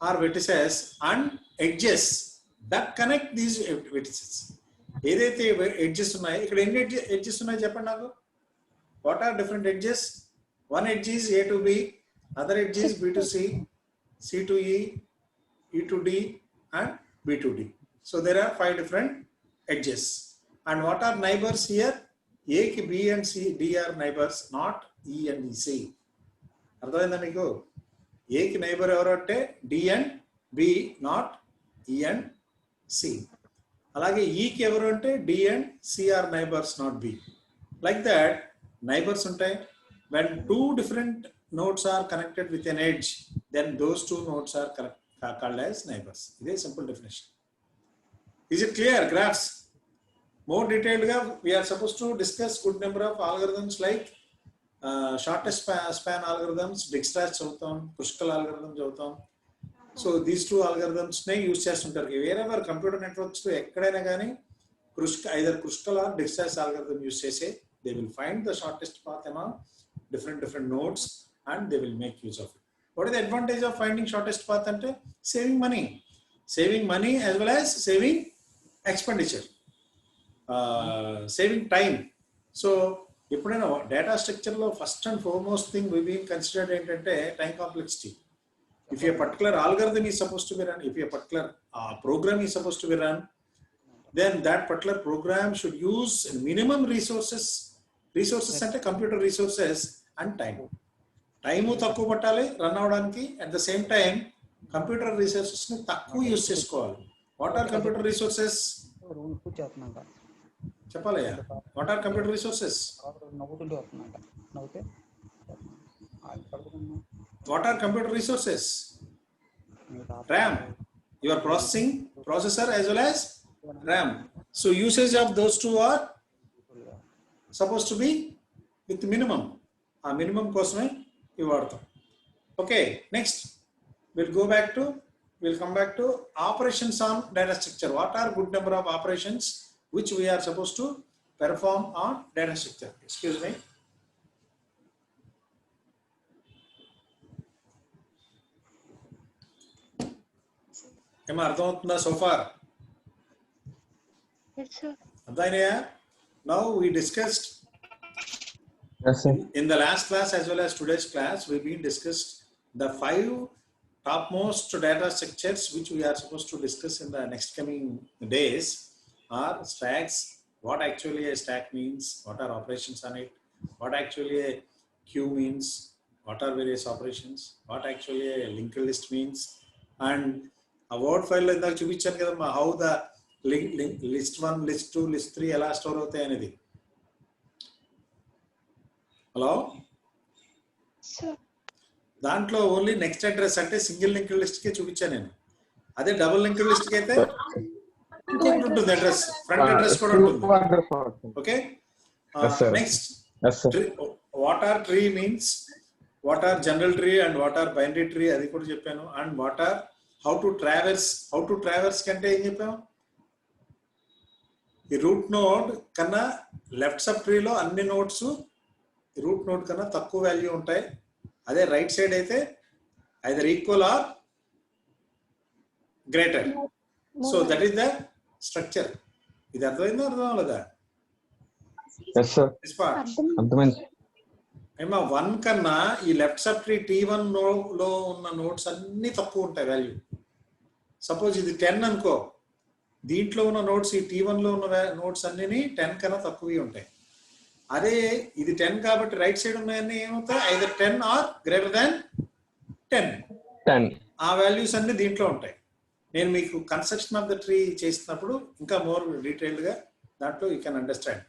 are vertices and edges that connect these vertices. ఏదైతే edges ఉన్నాయో, ఇక్కడ ఎన్ని edges ఉన్నాయో చెప్పండి నాకు. What are different edges? One edge is A to B, other edge is B to C, C to E, E to D and B to D. So there are 5 different edges. And what are neighbors here? A ki B and C, D are neighbors, not E and C. అర్థమైందా మీకు? A కి neighbour ఎవరు అంటే D and B, not E and C. అలాగే E కి ఎవరు అంటే D and C are neighbors, not B. Like that neighbors ఉంటాయి. When 2 different nodes are connected with an edge, then those 2 nodes are called as neighbors. This is a simple definition. Is it clear? Graphs. More detailed, we are supposed to discuss good number of algorithms like shortest span algorithms, Dijkstra's చదువుతాం, Kruskal algorithm చదువుతాం. So these 2 algorithms నే use చేస్తుంటారు. Wherever computer networks లో ఎక్కడైనా కానీ either Kruskal or Dijkstra's algorithm use చేసే, they will find the shortest path among different nodes and they will make use of it. What is the advantage of finding shortest path ante? Saving money as well as saving expenditure, saving time. So ఎప్పుడైనా data structure లో first and foremost thing we being considered ఏంటంటే time complexity. If a particular algorithm is supposed to be run, if a particular program is supposed to be run, then that particular program should use minimum resources అంటే computer resources and time. Time తక్కువ పట్టాలి run అవడానికి, at the same time computer resources ని తక్కువ use చేసుకోవాలి. What are computer resources చెప్పాలయ్యా? What are computer resources? What are computer resources? RAM, your processor as well as RAM. So usage of those 2 are supposed to be with minimum. Minimum kosame you vaadtam. Okay, next we'll come back to operations on data structure. What are good number of operations which we are supposed to perform on data structure? Excuse me. ఏమో అర్థమవుతుందా so far? Yes, sir. Now we discussed Yes, sir. in the last class as well as today's class, we've been discussed the 5 topmost data structures which we are supposed to discuss in the next coming days are stacks. What actually a stack means, what are operations on it, what actually a queue means, what are various operations, what actually a linked list means, and a word file in the చూపించాను కదా how the list 1, list 2, list 3 ఎలా store అవుతాయి అనేది. Hello, Sir. దాంట్లో only next address అంటే single linked list కే చూపించాను నేను. అదే డబుల్ లింక్డ్ లిస్ట్ కి అయితే ఇంకొకటి ఉంటుంది అడ్రస్, ఫ్రంట్ అడ్రస్ కూడా ఉంటుంది. Okay, next what are tree means, what are general tree and what are binary tree అది కూడా చెప్పాను. And what are how to traverse కంటే ఏం చెప్పాము, ఈ రూట్ నోడ్ కన్నా లెఫ్ట్ సబ్ ట్రీలో అన్ని నోడ్స్ రూట్ నోడ్ కన్నా తక్కువ వాల్యూ ఉంటాయి. అదే రైట్ సైడ్ అయితే either equal or greater. So that is the structure. ఇది అర్థమైందా, అర్థం అవ్వలేదా? Yes, sir. అర్థమైంది. ఏమా 1 కన్నా ఈ లెఫ్ట్ సబ్ ట్రీ T1 లో ఉన్న నోట్స్ అన్ని తక్కువ ఉంటాయి వాల్యూ. సపోజ్ ఇది 10 అనుకో, దీంట్లో ఉన్న నోట్స్ ఈ T1 లో ఉన్న నోట్స్ అన్ని 10 కన్నా తక్కువ ఉంటాయి. అదే ఇది 10 కాబట్టి రైట్ సైడ్ ఉన్నాయన్నీ ఏమవుతాయి, ఐదర్ 10 ఆర్ గ్రేటర్ దాన్ 10. ఆ వాల్యూస్ అన్ని దీంట్లో ఉంటాయి. నేను మీకు కన్స్ట్రక్షన్ ఆఫ్ ద ట్రీ చేస్తున్నప్పుడు ఇంకా మోర్ డీటెయిల్డ్ గా దాంట్లో యూ కెన్ అండర్స్టాండ్.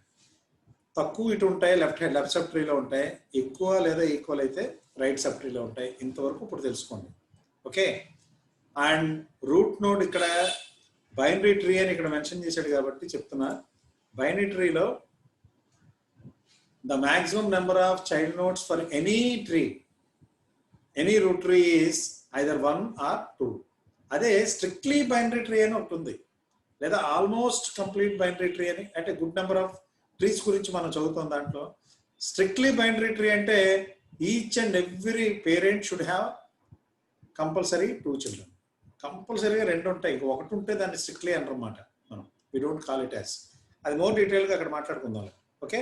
తక్కువ ఇటు ఉంటాయి లెఫ్ట్ సబ్ ట్రీలో ఉంటాయి, ఎక్కువ లేదా ఈక్వల్ అయితే రైట్ సబ్ ట్రీలో ఉంటాయి. ఇంతవరకు ఇప్పుడు తెలుసుకోండి. ఓకే, అండ్ రూట్ నోడ్ ఇక్కడ బైనరీ ట్రీ అని ఇక్కడ మెన్షన్ చేశాడు కాబట్టి చెప్తున్నా. బైనరీ ట్రీలో the maximum number of child nodes for any tree, any root tree is either 1 or 2. అదే స్ట్రిక్ట్లీ బైనరీ ట్రీ అని ఉంటుంది, లేదా ఆల్మోస్ట్ కంప్లీట్ బైనరీ ట్రీ అని, అంటే గుడ్ నెంబర్ ఆఫ్ ట్రీస్ గురించి మనం చదువుతాం. దాంట్లో స్ట్రిక్ట్లీ బైనరీ ట్రీ అంటే each and every parent should have compulsory 2 children. కంపల్సరీగా 2 ఉంటాయి, ఇంక ఒకటి ఉంటే దాన్ని స్ట్రిక్ట్లీ అంటారన్నమాట. మనం we don't call it as. అది మోర్ డీటెయిల్గా అక్కడ మాట్లాడుకుందాం. ఓకే,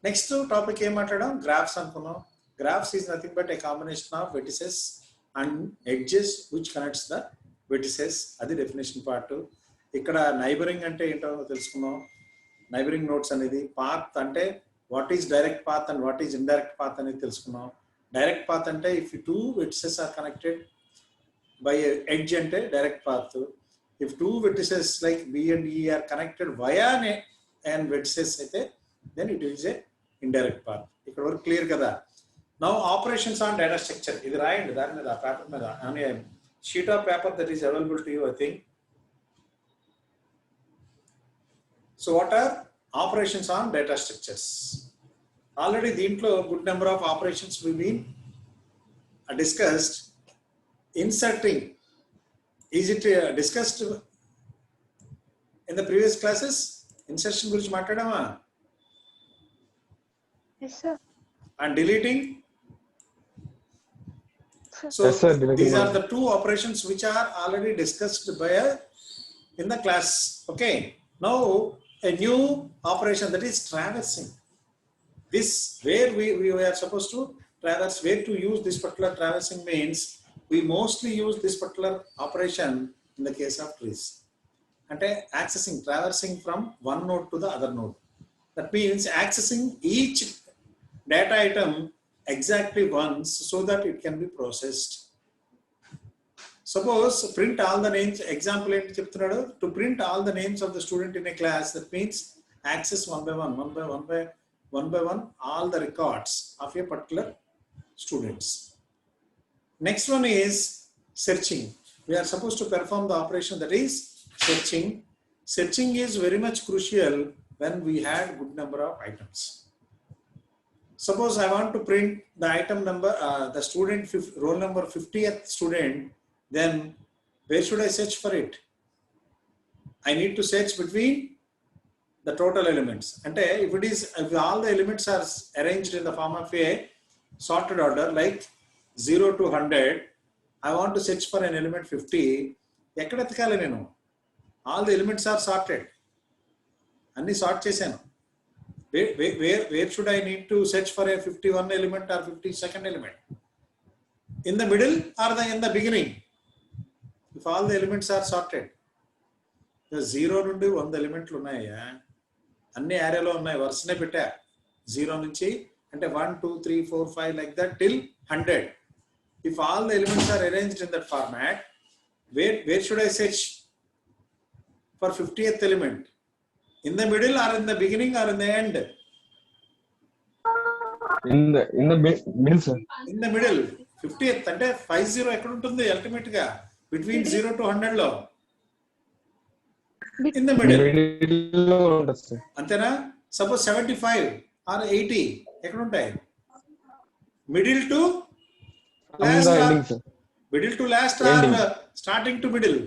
నెక్స్ట్ టాపిక్ ఏం మాట్లాడాం, గ్రాఫ్స్ అనుకున్నాం. Graphs is nothing but a combination of vertices and edges which connects the vertices. అది డెఫినేషన్ పార్ట్. ఇక్కడ నైబరింగ్ అంటే ఏంటో తెలుసుకున్నాం. నైబరింగ్ నోట్స్ అనేది, పాత్ అంటే what is direct path and what is indirect path అనేది తెలుసుకున్నాం. డైరెక్ట్ పాత్ అంటే if 2 vertices are connected by edge అంటే direct path. If 2 vertices like B and E are connected via and vertices అయితే then it is a indirect path. ఇక్కడ వరకు clear కదా. Now operations on data structure, ఇది రాయండి దాని మీద, ఆ పేపర్ మీద, on a sheet of paper that is available to you I think. So what are operations on data structures? Already దీంట్లో good number of operations we been discussed. Inserting, is it discussed in the previous classes? Insertion గురించి మాట్లాడామా? Yes, sir. And deleting. So Yes, sir, deleting these are the 2 operations which are already discussed by in the class. Okay, now a new operation, that is traversing. This where we are supposed to traverse, where to use this particular traversing means we mostly use this particular operation in the case of trees. Ante accessing, traversing from one node to the other node. That means accessing each data item exactly once so that it can be processed. Suppose print all the names. Example ఏంటి చెప్తున్నాడు, to print all the names of the student in a class. That means access one by one all the records of a particular students. Next one is searching. We are supposed to perform the operation that is searching. Searching is very much crucial when we had good number of items. Suppose I want to print the item number, the student roll number 50th student, then where should I search for it? I need to search between the total elements. And if all the elements are arranged in the form of a sorted order like 0 to 100, I want to search for an element 50. All the elements are sorted. అన్ని sort చేశాను. Where should I need to search for a 51 element or 52nd element? In the middle or in the beginning? If all the elements are sorted. The 0 నుండి 100 ఎలిమెంట్లు ఉన్నాయా, అన్ని యారేలో ఉన్నాయి, వరుసనే పెట్టా 0 నుంచి అంటే 1 2 3 4 5 like that till 100. If all the elements are arranged in that format, where should I search for 50th element? In the middle or in the beginning or in the end? In the middle, sir. In the middle. 50th అంటే 50 ఎక్కడ ఉంటుంది ultimate గా? Between 0 to 100 లో. In the middle. Middle లో ఉంటుంది, sir. అంతేనా? Suppose 75 or 80 ఎక్కడ ఉంటాయి? Middle to last. Ending, sir. Middle to last Ending. or starting to middle?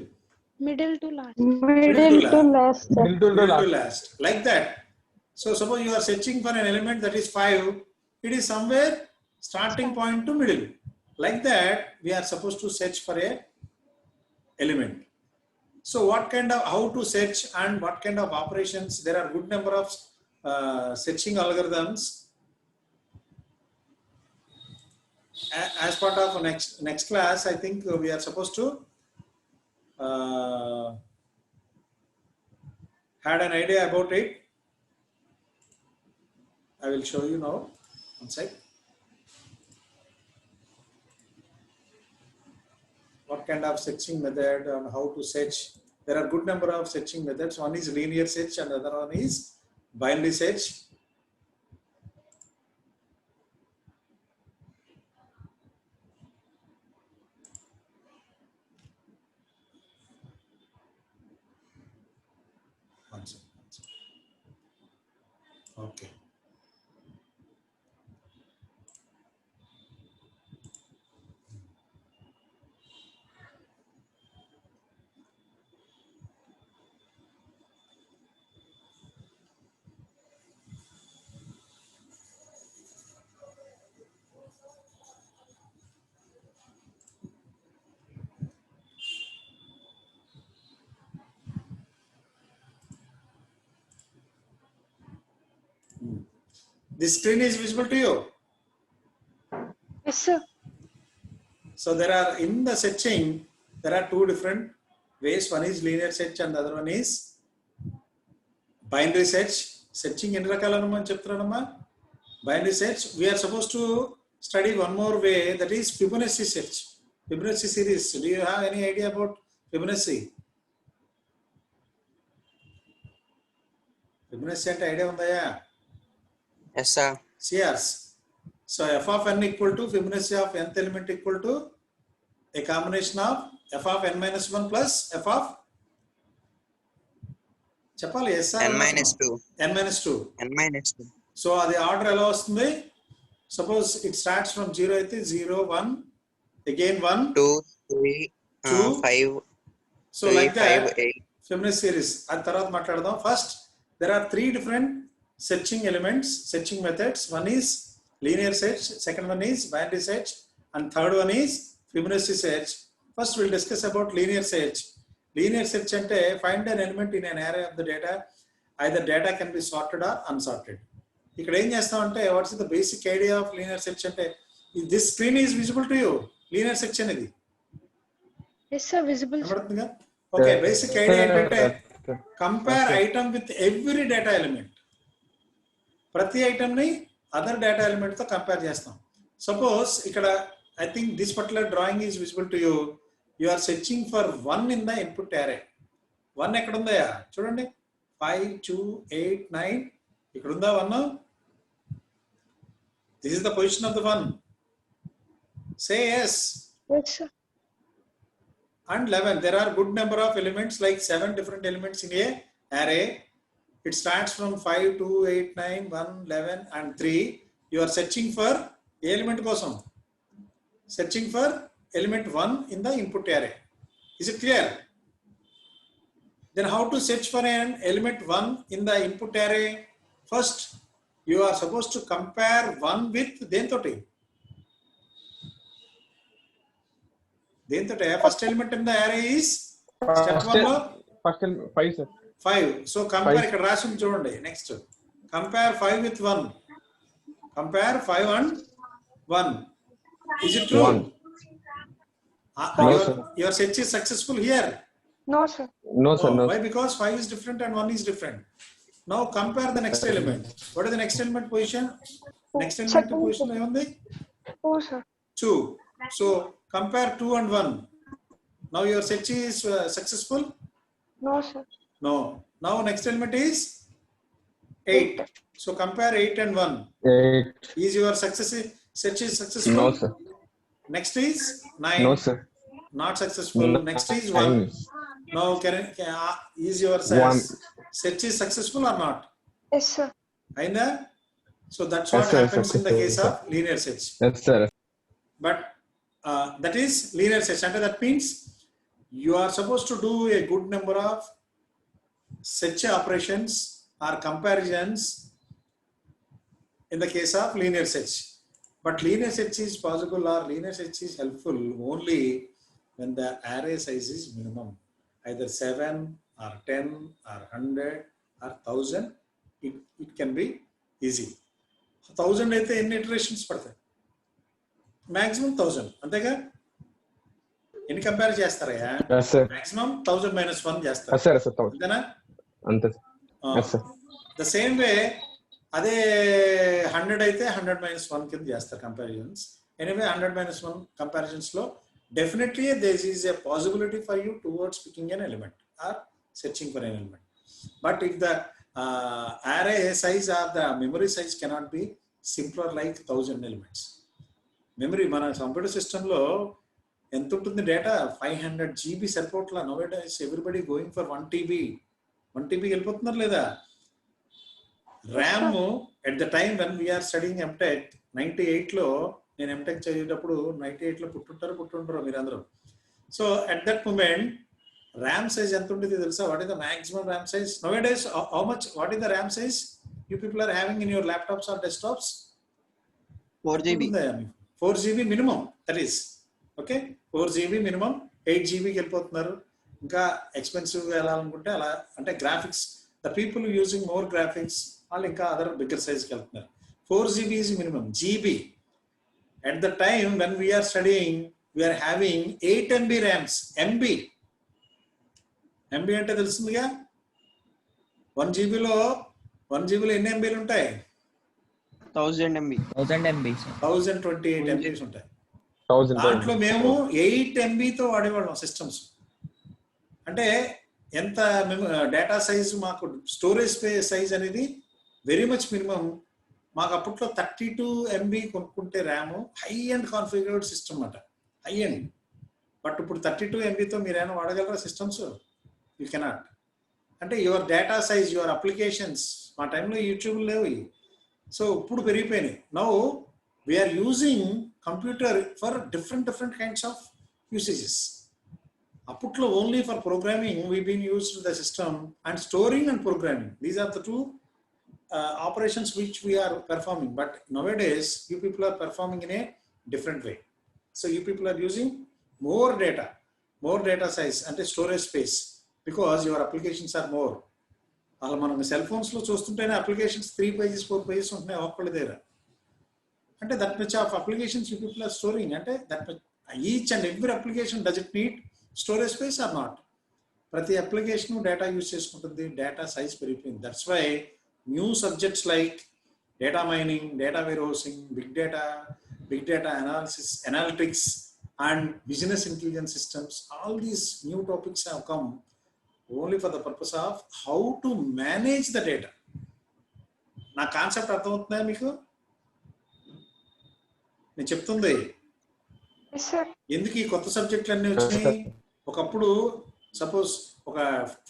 Middle to last. Middle to last, sir. Middle to To last. last. Like that. So suppose you are searching for an element that is 5. It is somewhere starting point to middle. Like that, we are supposed to search for a element. So what kind of, how to search and what kind of operations? There are good number of searching algorithms. As part of next class, I think we are supposed to had an idea about it. I will show you now. One sec. What kind of searching method and how to search? There are good number of searching methods. One is linear search and the other one is binary search. One sec. Okay. This screen is visible to you. Yes, sir. So there are, in the searching, there are two different ways. One is linear search and the other one is binary search. Searching ఎన్ని రకాలను మనం చెప్తున్నామా? Binary search. We are supposed to study one more way, that is Fibonacci search. Fibonacci series. Do you have any idea about Fibonacci? Fibonacci అంటే idea ఉందాయా? Yes, sir. Yes. So f of n equal to Fibonacci of nth element equal to a combination of f of n minus 1 plus f of చెప్పాలి yes sir n minus 2. n minus 2. n minus 2. So అది order ఎలా వస్తుంది? Suppose it starts from 0 అయితే 0 1 again 1 2 3 2 5. So 3, like that 5, 8. Fibonacci series. అది తర్వాత మాట్లాడదాం. First there are three different searching elements, searching methods. One is linear search, second one is binary search, and third one is Fibonacci search. First we'll discuss about linear search. Linear search ante find an element in an array of the data. Either data can be sorted or unsorted. ఇక్కడ ఏం చేస్తాం అంటే what's the basic idea of linear search అంటే this screen is visible to you. Linear search అనేది Yes, sir. Visible. sir. కనబడుతుందిగా? Okay, basic idea ఏంటంటే compare item with every data element. ప్రతి item ని అదర్ డేటా ఎలిమెంట్ తో compare చేస్తాం. Suppose ఇక్కడ I think this particular drawing is visible to you. You are searching for 1 in the input array. 1 ఎక్కడ ఉందా చూడండి. 5 2 8 9 ఇక్కడ ఉందా 1? This is the position of the 1. Say yes. Yes, sir. And 11. There are good number of elements, like 7 different elements in a array. It starts from 5 2 8 9 1 11 and 3. You are searching for element kosam. Searching for element 1 in the input array. Is it clear? Then how to search for an element 1 in the input array? First, you are supposed to compare 1 with dentoti. Dentoti, first element in the array is step 1 lo First 5, sir. 5. So compare Five. ఇక్కడ రాసి ఉంది చూడండి. Next. Compare 5 with 1. Compare 5 and 1. Is it true? 1. No, sir. Your search is successful here. No, sir. No, sir. No. Why? Because 5 is different and 1 is different. Now compare the next element. What is the next element position? Next element Second. position ఏముంది? 2, sir. 2. So compare 2 and 1. Now your search is successful? No, sir. No. Now next element is 8. So compare 8 and 1. 8. Is your search is successful? No, sir. Next is 9. No, sir. Not successful. Next is 1. 9. Now is your 1. search is successful or not? Yes, sir. Ainda? So that's Yes, what sir, happens in the case successful, of linear search. Yes, sir. But that is linear search. And that means you are supposed to do a good number of search operations or comparisons in the case of linear search. But linear search is possible or linear search is helpful only when the array size is minimum. Either 7 or 10 or 100 or 1000. It can be easy. 1000 అయితే ఎన్ని iterations పడతాయి? Maximum 1000. అంతేగా? ఎన్ని compare చేస్తారయ్యా? Yes, sir. Maximum 1000 minus 1 చేస్తారు. Yes, sir. Yes, sir. అంతేనా? అంతే. Yes, sir. The same way అదే 100 అయితే 100 minus 1 కింద చేస్తారు కంపారిజన్స్. ఎనీవే 100 minus 1 కంపారిజన్స్ లో definitely there is a possibility for you towards picking an element or searching for an element. But if the array size or the memory size cannot be simpler like 1000 elements. Memory మన computer సిస్టంలో ఎంత ఉంటుంది data? 500 GB సరిపోట్లా. nowadays everybody going for 1 TB. 1 TB వెళ్ళిపోతున్నారు లేదా? RAM at the time when we are studying MTech 98 లో నేను MTech చదివేటప్పుడు 98 లో పుట్టుంటారో మీరందరూ. So at that moment RAM size ఎంత ఉండేది తెలుసా? What is the maximum RAM size? nowadays how much, what is the RAM size you people are having in your laptops or desktops? 4 GB. 4 GB minimum, that is okay. 4 GB minimum. 8 GB కి వెళ్ళిపోతున్నారు. ఇంకా expensive గా వెళ్ళాలనుకుంటే అలా, అంటే graphics, the people using more graphics వాళ్ళు ఇంకా other bigger size కి వెళ్తున్నారు. 4 GB is minimum. GB at the time when we are studying we are having 8 MB RAMs. MB అంటే తెలుస్తుందిగా. 1 GB లో ఎన్ని MBలు ఉంటాయి? 1000 MB. 1028 MBs ఉంటాయి. 1000. దాంట్లో మేము 8 MBతో వాడేవాళ్ళం సిస్టమ్స్. అంటే ఎంత డేటా సైజ్, మాకు స్టోరేజ్ సైజ్ అనేది వెరీ మచ్ మినిమం. మాకు అప్పట్లో 32 MB కొనుక్కుంటే RAM high end configured system అన్నమాట, హై అండ్. బట్ ఇప్పుడు 32 MBతో మీరేమైనా వాడగలరా సిస్టమ్స్? You cannot. అంటే your data size, your applications, మా టైంలో యూట్యూబ్ లేవు. సో ఇప్పుడు పెరిగిపోయినాయి. Now we are using computer for different kinds of usages. అప్పట్లో only for programming we been used the system and storing and programming. These are the two operations which we are performing. But nowadays you people are performing in a different way. So you people are using more data size and storage space because your applications are more. అలా మనం cell phones లో చూస్తుంటేనే applications 3 pages 4 pages ఉంటున్నాయి ఒక్కళ్ళ దగ్గర. అంటే that much of applications you people are storing. అంటే that much each and every application does it need storage space or not? ప్రతి అప్లికేషన్ డేటా యూజ్ చేసుకుంటుంది, డేటా సైజ్ పెరిగిపోయింది. That's why new subjects like data mining, data warehousing, big data analysis, analytics and business intelligence systems, all these new topics have come only for the purpose of how to manage the data. నా concept అర్థమవుతుందా మీకు? నేను చెప్తుంది ఎందుకు ఈ కొత్త సబ్జెక్టులు అన్నీ వచ్చినాయి. ఒకప్పుడు సపోజ్ ఒక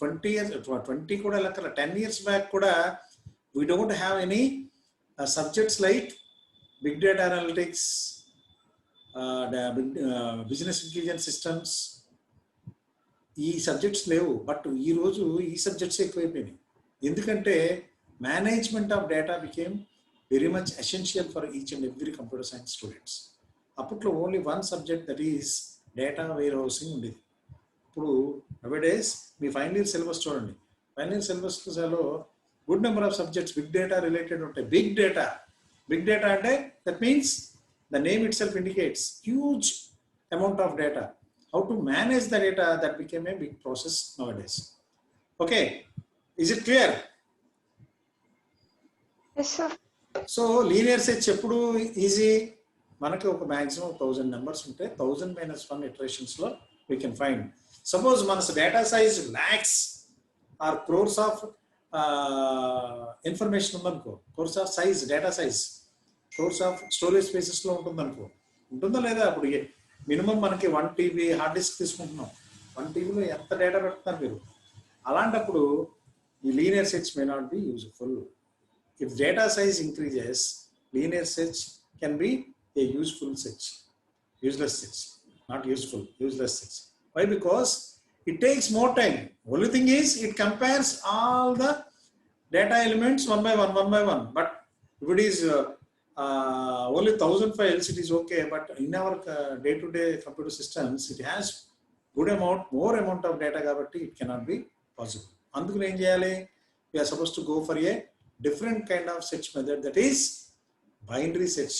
20 years, 20 కూడా లెక్క 10 years బ్యాక్ కూడా we don't have any subjects like big data analytics, business intelligence systems. ఈ సబ్జెక్ట్స్ లేవు. బట్ ఈ రోజు ఈ సబ్జెక్ట్స్ ఎక్కువైపోయినాయి. ఎందుకంటే management of data became very much essential for each and every computer science students. అప్పట్లో only one subject, that is data warehousing ఉండేది. ఇప్పుడు నౌడేస్ మీ ఫైనల్ ఇయర్ సిలబస్ చూడండి, ఫైనల్ ఇయర్ సిలబస్ లో good number of subjects big data related ఉంటాయి. Big data అంటే that means the name itself indicates huge amount of data. How to manage the data, that became a big process nowadays. Okay, is it clear? Yes sir. So linear search ఎప్పుడు easy, మనకి ఒక maximum 1000 numbers ఉంటే 1000 - 1 iterations లో we can find. Suppose మన data size lakhs or crores of information ఉందనుకో, crores of size, data size crores of storage spaces లో ఉంటుందనుకో, ఉంటుందా లేదా? అప్పుడు మినిమం మనకి 1 TB హార్డ్ డిస్క్ తీసుకుంటున్నాం, 1 TBలో ఎంత డేటా పెడుతున్నారు మీరు? అలాంటప్పుడు ఈ linear search may not be useful. If data size increases, linear search can be a useful search. Useless search, not useful, useless search. Why? Because it takes more time. Only thing is it compares all the data elements one by one. But if it is only 1000 files, it is okay. But in our day-to-day computer systems, it has more amount of data. Kabatti it cannot be possible. Andukune em cheyali? We are supposed to go for a different kind of search method, that is binary search.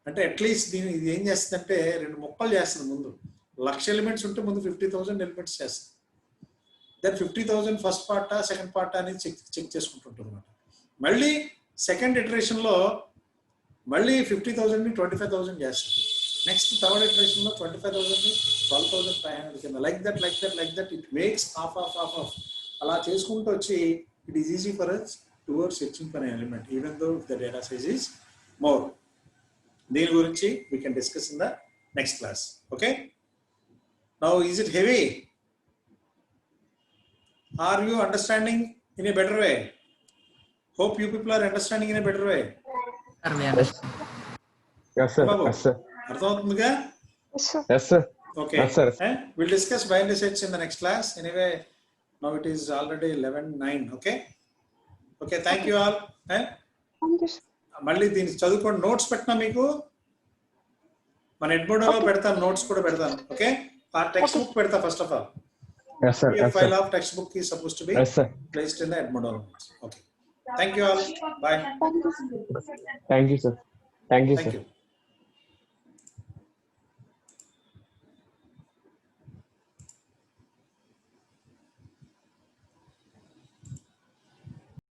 అంటే at least దీన్ని ఇది ఏం చేస్తుందంటే 2 ముక్కలు చేస్తుంది. ముందు 1,00,000 elements ఉంటే ముందు 50,000 ఎలిమెంట్స్ చేస్తుంది. దెన్ 50,000 ఫస్ట్ పార్టా సెకండ్ పార్టా అనేది చెక్ చేసుకుంటుంటుంది అనమాట. మళ్ళీ సెకండ్ ఇటరేషన్లో మళ్ళీ 50,000ని 25,000 చేస్తుంది. నెక్స్ట్ థర్డ్ ఇటరేషన్లో 25,000ని 12,500 కింద like that it makes half. అలా చేసుకుంటూ వచ్చి it is easy for us towards searching for an element, even though the data size is more. దీని గురించి we can discuss in the next class. Okay, now is it heavy? Are you understanding in a better way? Hope you people are understanding in a better way. Sir, we understand. Yes sir. Yes sir. అర్థమవుతుందిగా? Yes sir. Yes sir. Okay. Yes sir. We'll discuss binary search in the next class. Anyway, now it is already 11:09. Okay, thank you all. Thank you sir. మళ్ళీ దీన్ని చదువుకోండి. Notes పెట్టినా మీకు మన ఎడ్మోడోలో పెడతాను, notes కూడా పెడతాను. ఓకే, ఆ టెక్స్ట్ బుక్ పెడతా first of all. Yes sir. Yes file sir. Of text book is suppose to be Yes sir. Placed in the ఎడ్మోడోలో. Okay, thank you all. Bye. Thank you sir. Thank you sir. Thank you.